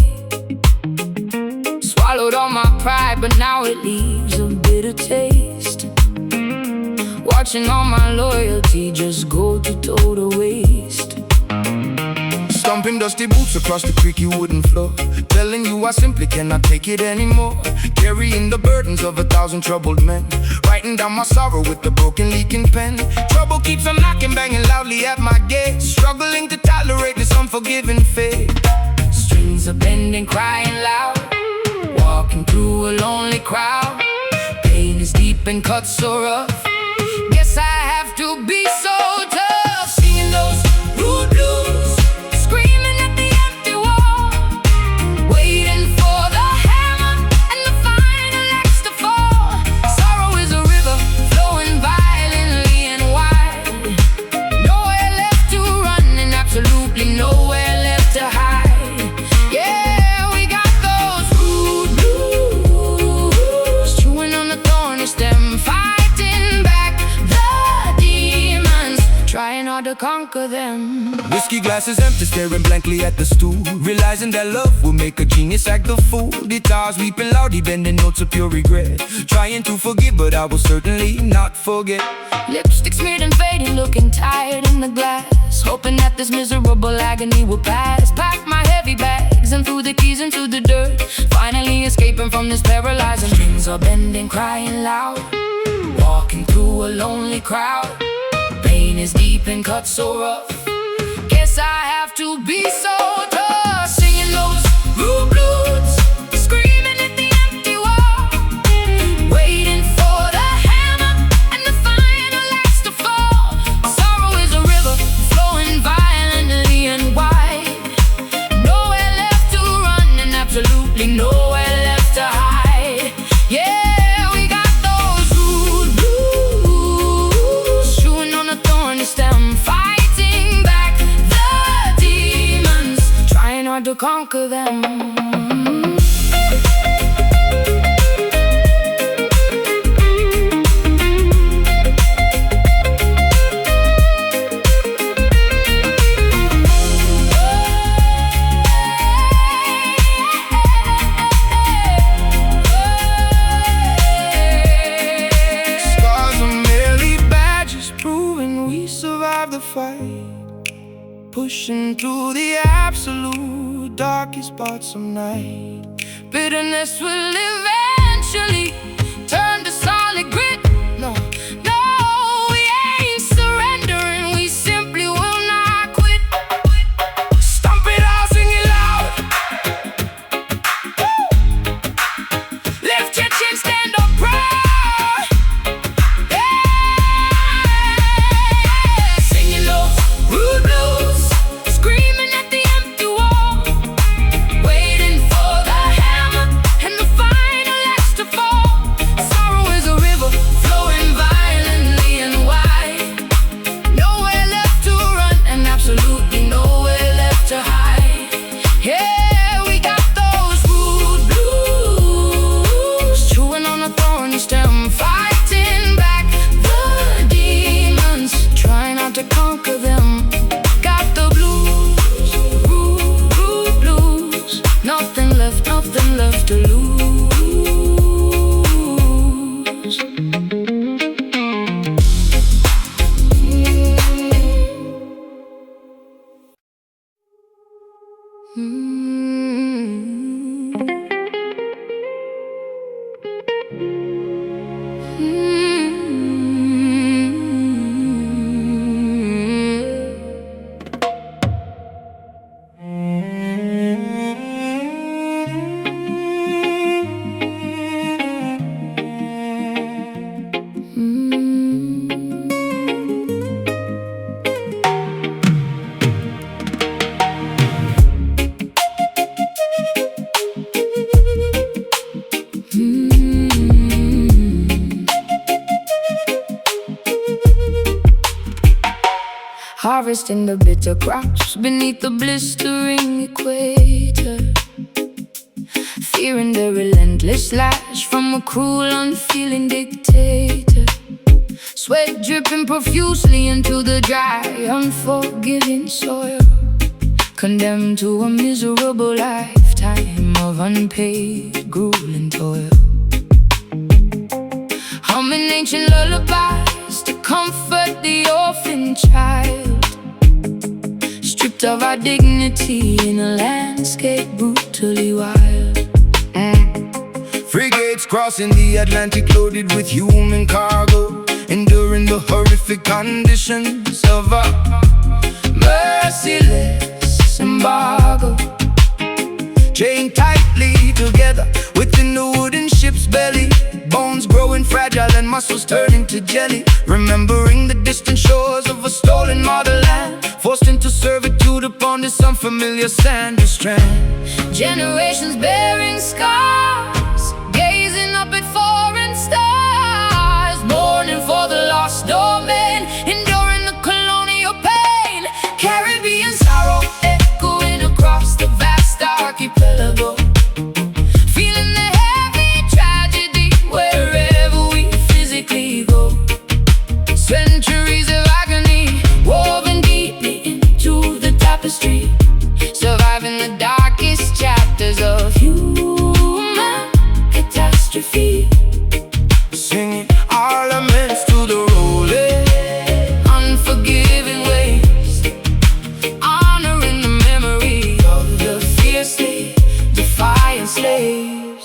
Swallowed all my pride, but now it leaves a bitter taste. Watching all my loyalty just go to total waste. Stomping dusty boots across the creaky wooden floor, telling you I simply cannot take it anymore. Carrying the burdens of 1,000 troubled men, writing down my sorrow with the broken leaking pen. Trouble keeps on knocking, banging loudly at my gate, struggling to tolerate this unforgiving fate. Strings are bending, crying loud, walking through a lonely crowd. Pain is deep and cuts so rough, guess I have to be so tough. Singing those rude blues, screaming at the empty wall, waiting for the hammer and the final axe to fall. Sorrow is a river flowing violently and wide. Nowhere left to run and absolutely nowhere left to hide. Yeah, we got those rude blues, chewing on the thorny stem, fighting back the demons, trying hard to conquer them. Whiskey glasses empty, staring blankly at the stool, realizing that love will make a genius act the fool. Guitars weeping loudly, bending notes of pure regret, trying to forgive, but I will certainly not forget. Lipstick smeared and fading, looking tired in the glass, hoping that this miserable agony will pass. Pack my heavy bags and threw the keys into the dirt, finally escaping from this paralyzing. Strings are bending, crying loud, walking through a lonely crowd. Pain is deep and cuts so rough, guess I have to be so tough. Singing those rude blues, screaming at the empty wall, waiting for the hammer and the final axe to fall. Sorrow is a river flowing violently and wide. Nowhere left to run and absolutely nowhere left to hide. Yeah, we got those rude blues, chewing on a thorny stem, fighting back the demons, trying hard to conquer them. Scars are merely badges, proving we survived the fight, pushing through the absolute darkest parts of night. Bitterness will eventually turn to solid grit. No, no, we ain't surrendering, we simply will not quit. Stomp it out, sing it loud. Lift your chin, stand up proud. Yeah. Singing those rude blues, screaming at the empty wall, waiting for the hammer and the final axe to fall. harvesting the bitter crops beneath the blistering equator, fearing the relentless lash from a cruel, unfeeling dictator. Sweat dripping profusely into the dry, unforgiving soil, condemned to a miserable lifetime of unpaid, grueling toil. Humming ancient lullabies to comfort the orphan child, stripped of our dignity in a landscape brutally wild. Frigates crossing the Atlantic loaded with human cargo, enduring the horrific conditions of a merciless embargo. Chained tightly together within the wooden ship's belly, bones growing fragile and muscles turning to jelly. Remembering the distant shores of a stolen motherland, forced into servitude upon this unfamiliar sandy strand. Generations bearing scars, gazing up at foreign stars, mourning for the lost domain, enduring the colonial pain. Caribbean sorrow echoing across the vast archipelago, feeling the heavy tragedy wherever we physically go. Centuries of agony woven deeply into the tapestry, surviving the darkest chapters of human catastrophe. Singing our laments to the rolling, unforgiving waves, honoring the memory of the fiercely defiant slaves.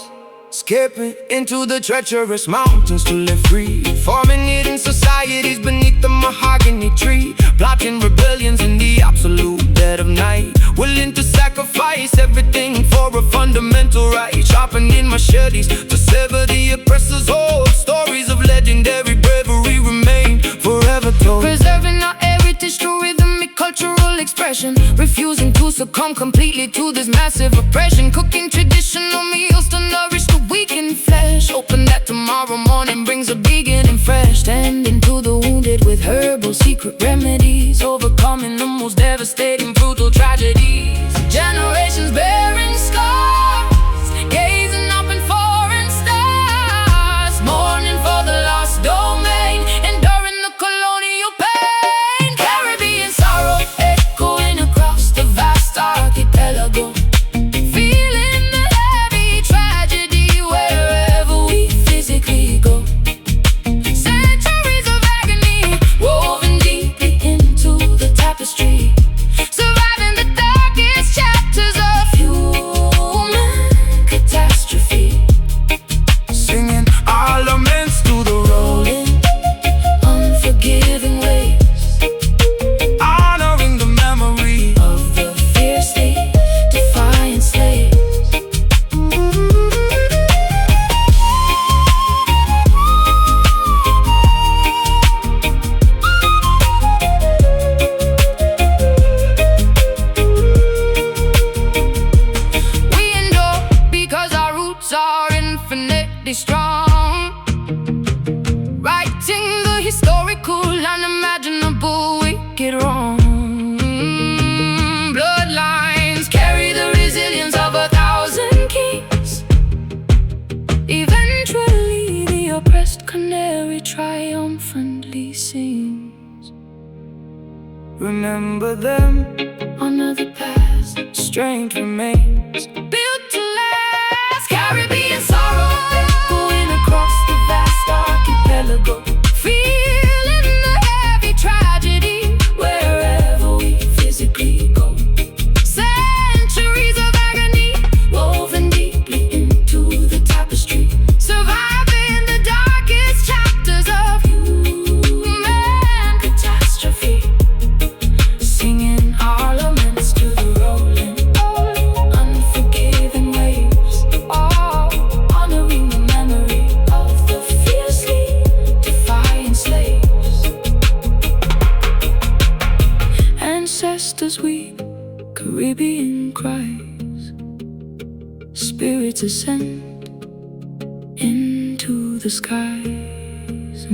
skipping into the treacherous mountains to live free, forming hidden societies beneath the mahogany tree, plotting rebellions in the absolute dead of night, willing to sacrifice everything for a fundamental right, sharpening machetes to sever the oppressor's hold. Stories of legendary bravery remain forever told, Preserving our heritage through rhythmic cultural expression, refusing to succumb completely to this massive oppression. Cooking traditional meals to nourish the weakened flesh, hoping that tomorrow morning brings a beginning fresh. Tending to the wounded with herbal secret remedies, overcoming the most devastating, brutal tragedies. Generations bearing scars, gazing up in foreign stars, mourning for the lost domain, enduring the colonial pain. Caribbean sorrow echoing across the vast archipelago, feeling the heavy tragedy wherever we physically go. Centuries of agony woven deeply into the tapestry, surviving the darkest chapters of human catastrophe. singing our laments to the rolling, Unforgiving waves honoring the memory. of the fiercely defiant slaves. We endure because our roots are infinitely strong, righting the historical, unimaginable, wicked wrong. Bloodlines carry the resilience of 1,000 kings. Eventually the oppressed canary triumphantly sings. Remember them, Honor the past, strength remains. built to last. Caribbean sorrow echoing across the vast archipelago, feeling the heavy tragedy wherever we physically go. Centuries of agony woven deeply into the tapestry, surviving the darkest chapters of human catastrophe. Singing our laments to the rolling, unforgiving waves, honoring the memory of the fiercely defiant slaves. Ancestors weep, Caribbean cries, spirits ascend into the skies.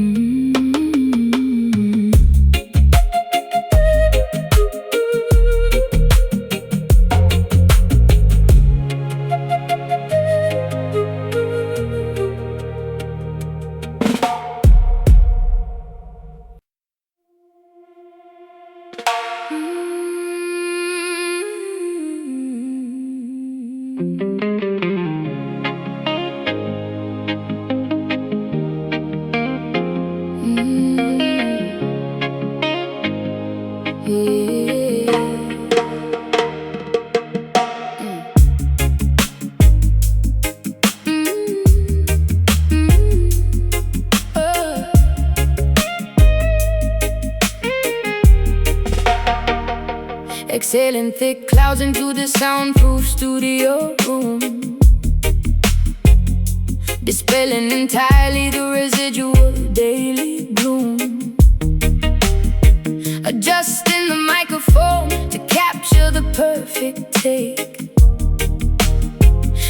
exhaling thick clouds into the soundproof studio room, dispelling entirely the residual daily gloom. Adjusting the microphone to capture the perfect take,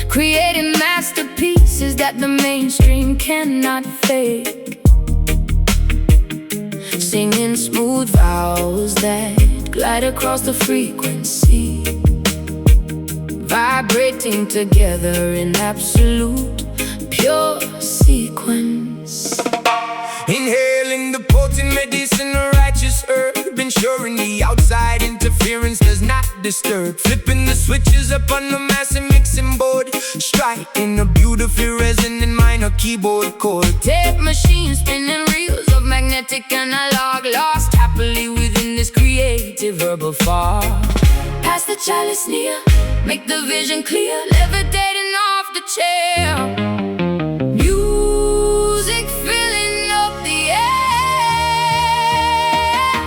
creating masterpieces that the mainstream cannot fake. Singing smooth vowels that glide across the frequency, vibrating together in absolute pure sequence. Inhaling the potent medicine of righteous herb, ensuring the outside interference does not disturb. Flipping the switches up on the massive mixing board, striking a beautifully resonant minor keyboard chord. Tape machine spinning reels of magnetic analog, lost happily within this creative verbal fog. Pass the chalice near, make the vision clear, levitating off the chair. Music filling up the air,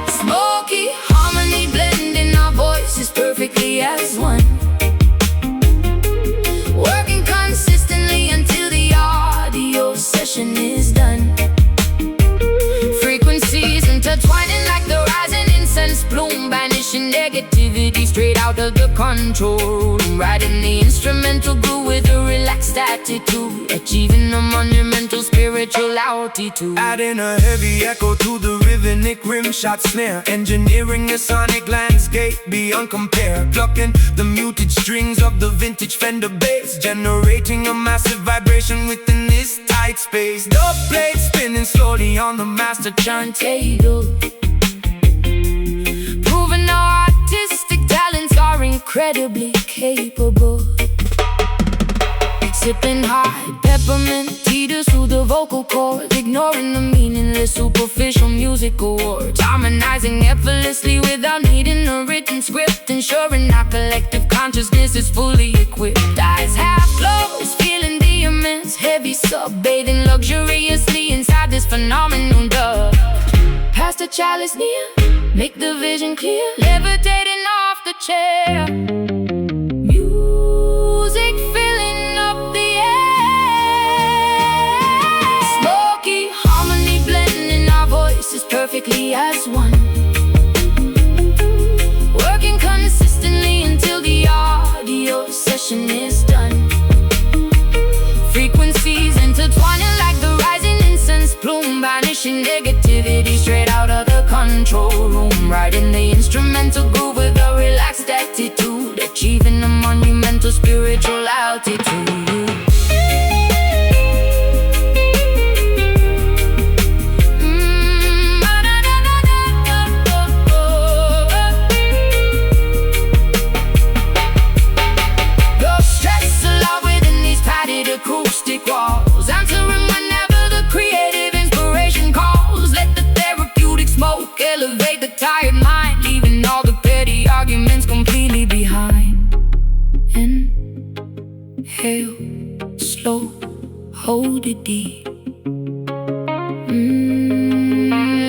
smoky harmony blending our voices perfectly as one, working consistently until the audio session is done. Frequencies intertwining like the rising incense plume, banishing negativity straight out of the control room, riding the instrumental groove with a relaxed attitude, achieving a monumental spiritual altitude. Adding a heavy echo to the rhythmic rim shot snare, engineering a sonic landscape beyond compare. Plucking the muted strings of the vintage Fender bass, generating a massive vibration within this tight space. Dub plate spinning slowly on the master turntable, proving our artistic talents are incredibly capable. Sipping high peppermint tea to soothe the vocal cords, ignoring the meaningless superficial music awards, harmonizing effortlessly without needing a written script, ensuring our collective consciousness is fully equipped. Eyes half closed, feeling the immense heavy sub, bathing luxuriously inside this phenomenal dub. Pass the chalice near, make the vision clear, levitating off the chair. Music filling up the air, smoky harmony blending our voices perfectly as one, working consistently until the audio session is done. Frequencies intertwining like the rising incense plume, banishing negativity straight out of the control room, riding the instrumental groove with a relaxed attitude, achieving a monumental spiritual altitude. Acoustic walls, answering whenever the creative inspiration calls. Let the therapeutic smoke elevate the tired mind, leaving all the petty arguments completely behind. Inhale, slow, hold it deep.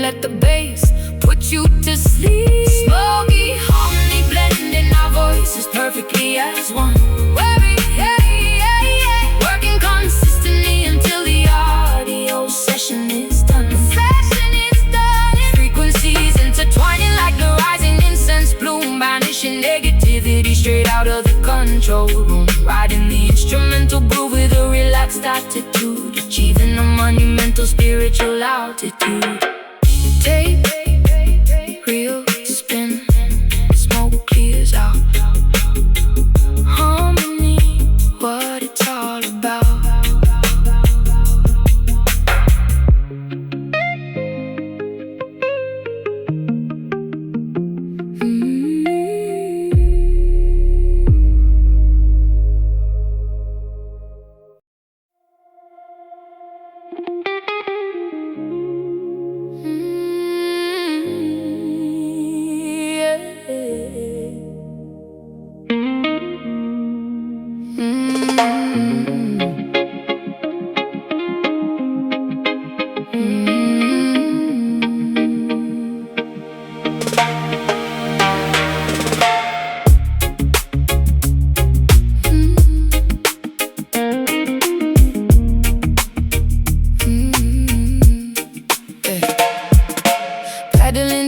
Let the bass put you to sleep. Smoky harmony blending our voices perfectly as one, working consistently until the audio session is done. Frequencies intertwining like the rising incense plume, banishing negativity straight out of the control room, riding the instrumental groove with a relaxed attitude, achieving a monumental spiritual altitude. Tape, reel, spin, smoke clears out. Harmony, what it's all about.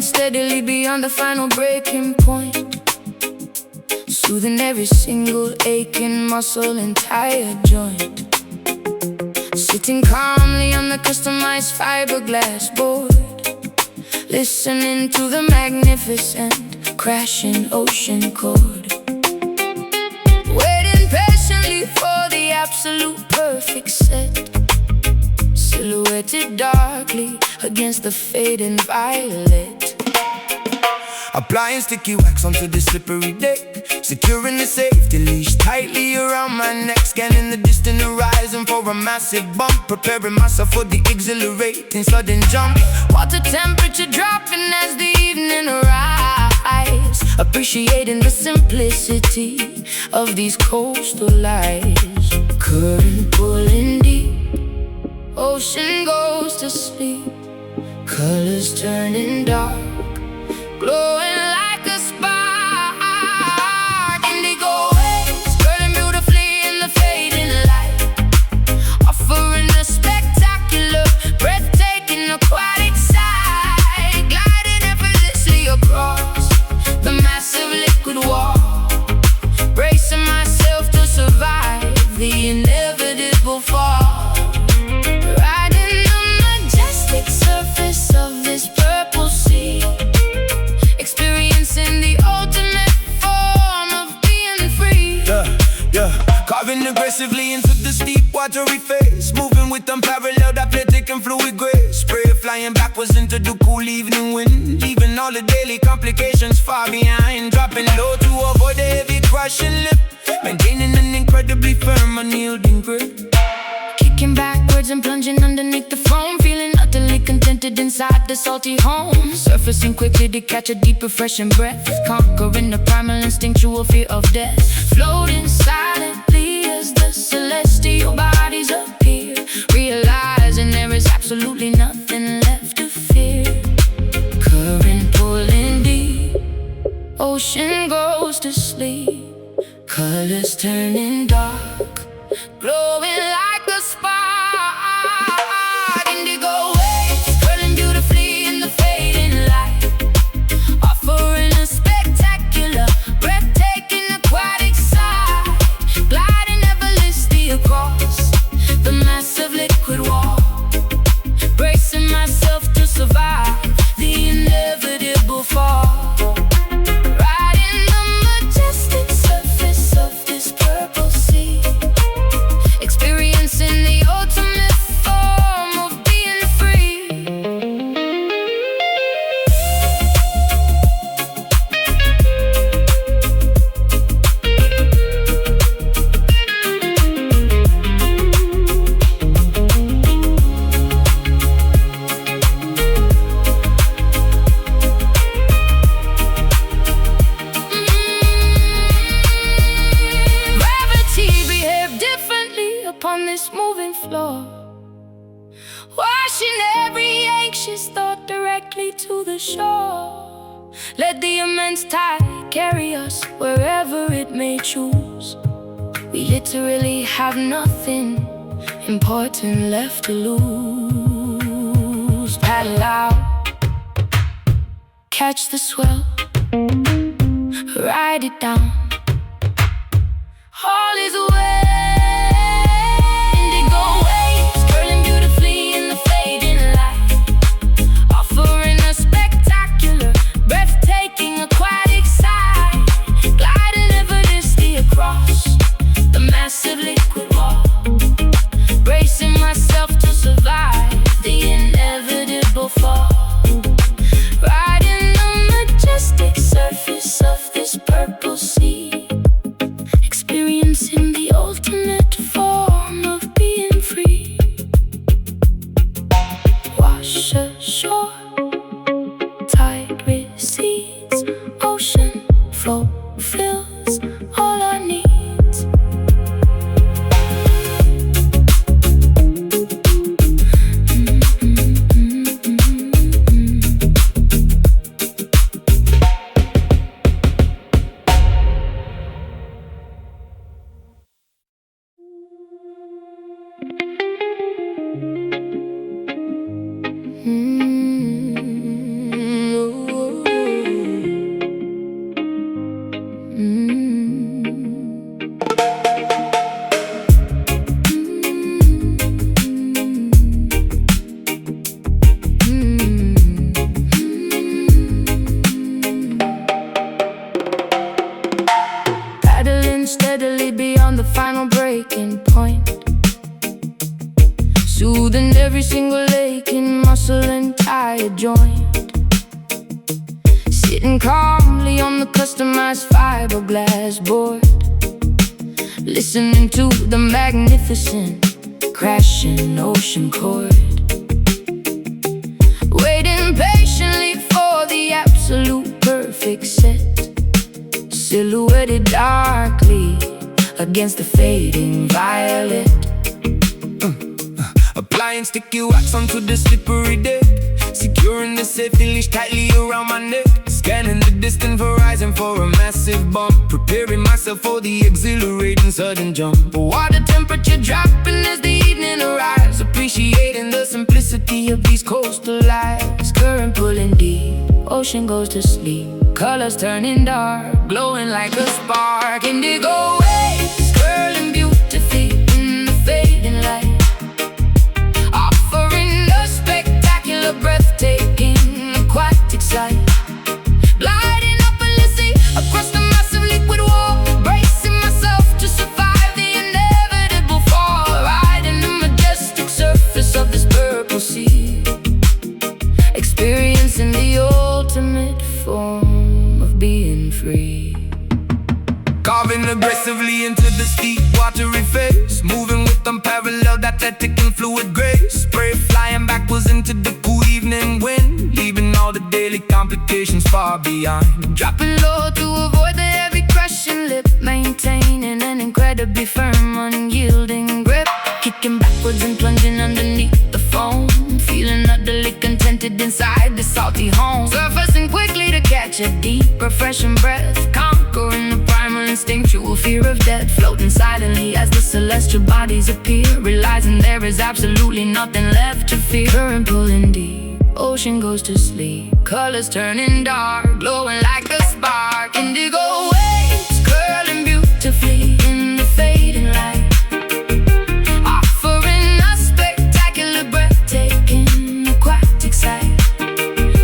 steadily beyond the final breaking point, soothing every single aching muscle and tired joint. Sitting calmly on the customized fiberglass board, listening to the magnificent crashing ocean chord, waiting patiently for the absolute perfect set, silhouetted darkly against the fading violet. Applying sticky wax onto the slippery deck, securing the safety leash tightly around my neck. Scanning the distant horizon for a massive bump, preparing myself for the exhilarating sudden jump. Water temperature dropping as the evening arrives, appreciating the simplicity of these coastal lights. Current pulling deep, ocean goes to sleep, colors turning dark, glowing like a spark. Indigo waves burning beautifully in the fading light, offering a spectacular, breathtaking aquatic sight, gliding effortlessly across the massive liquid wall, bracing myself to survive the inevitable fall. Riding the majestic surface of this purple sea, experiencing the ultimate form of being free. Carving aggressively into the steep watery face, moving with unparalleled athletic and fluid grace. Spray flying backwards into the cool evening wind, leaving all the daily complications far behind. Dropping low to avoid the heavy crushing lip, maintaining an incredibly firm, unyielding grip. Kicking backwards and plunging underneath the foam, feeling utterly contented inside the salty home. Surfacing quickly to catch a deep, refreshing breath, conquering the primal instinctual fear of death. Floating silently as the celestial bodies appear, realizing there is absolutely nothing left to fear. Current pulling deep, ocean goes to sleep, colors turning dark, glowing like a spark. Indigo waves curling beautifully in the fading light, offering a spectacular, breathtaking aquatic sight, gliding effortlessly across the massive liquid wall, bracing myself to survive the inevitable fall. Riding the majestic surface of this purple sea, experiencing the ultimate form of being free. Gravity behaved differently upon this moving floor, washing every anxious thought directly to the shore. Let the immense tide carry us wherever it may choose. We literally have nothing important left to lose. Paddle out, catch the swell, ride it down, all is well. Indigo waves curling beautifully in the fading light, offering a spectacular, breathtaking aquatic sight, gliding effortlessly across the massive liquid wall, bracing myself to survive the inevitable fall. Riding the majestic surface of this purple sea, experiencing the ultimate form of being free. Wash ashore, tide recedes, ocean fulfills all our needs. a joint, sitting calmly on the customized fiberglass board, listening to the magnificent crashing ocean chord, waiting patiently for the absolute perfect set, silhouetted darkly against the fading violet. Applying sticky wax onto the slippery deck, securing the safety leash tightly around my neck, scanning the distant horizon for a massive bump, preparing myself for the exhilarating sudden jump. Water temperature dropping as the evening arrives, appreciating the simplicity of these coastal lives. Current pulling deep, ocean goes to sleep, colors turning dark, glowing like a spark. Indigo waves curling beautifully in the fading light, breathtaking aquatic sight, gliding effortlessly across the massive liquid wall, bracing myself to survive the inevitable fall, riding the majestic surface of this purple sea, experiencing the ultimate form of being free. Carving aggressively into the steep, watery face, moving with unparalleled athletic and fluid grace, spray flying backwards into the cool evening wind, leaving all the daily complications far behind. Dropping low to avoid the heavy crushing lip, maintaining an incredibly firm, unyielding grip, kicking backwards and plunging underneath the foam, feeling utterly contented inside the salty home, surfacing quickly to catch a deep, refreshing breath, conquering the primal instinctual fear of death, floating silently as the celestial bodies appear, realizing there is absolutely nothing left to fear. Current pulling deep, ocean goes to sleep, colors turning dark, glowing like a spark. Indigo waves curling beautifully in the fading light, offering a spectacular, breathtaking aquatic sight,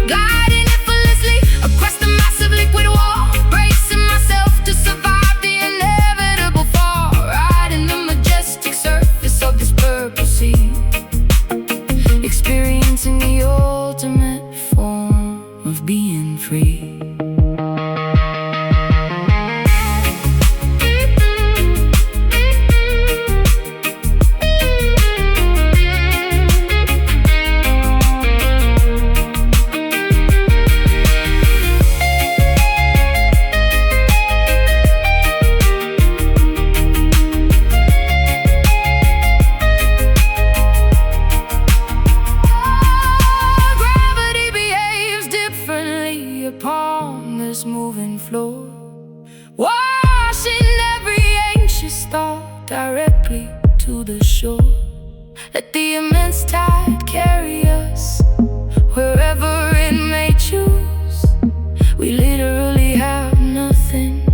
gliding effortlessly across the massive liquid wall, bracing myself to survive the inevitable fall, riding the majestic surface of this purple sea, experiencing the ultimate form of being free. Upon this moving floor, washing every anxious thought directly to the shore. Let the immense tide carry us wherever it may choose. We literally have nothing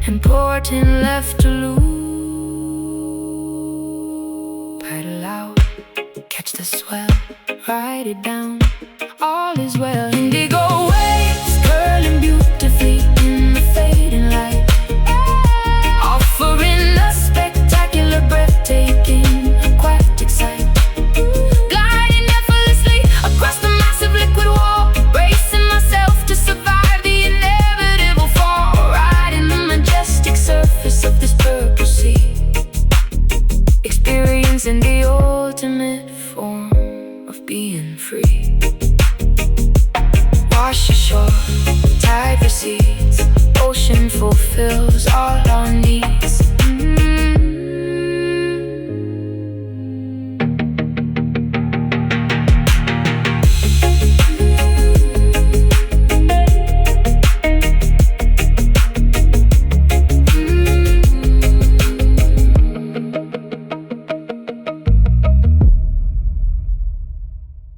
important left to lose. Paddle out, catch the swell, ride it down, all is well. Indigo waves curling beautifully in the fading light, offering a spectacular, breathtaking aquatic sight, gliding effortlessly across the massive liquid wall, bracing myself to survive the inevitable fall, riding the majestic surface of this purple sea, experiencing the ultimate form of being free. Wash ashore, tide recedes, ocean fulfills all our needs,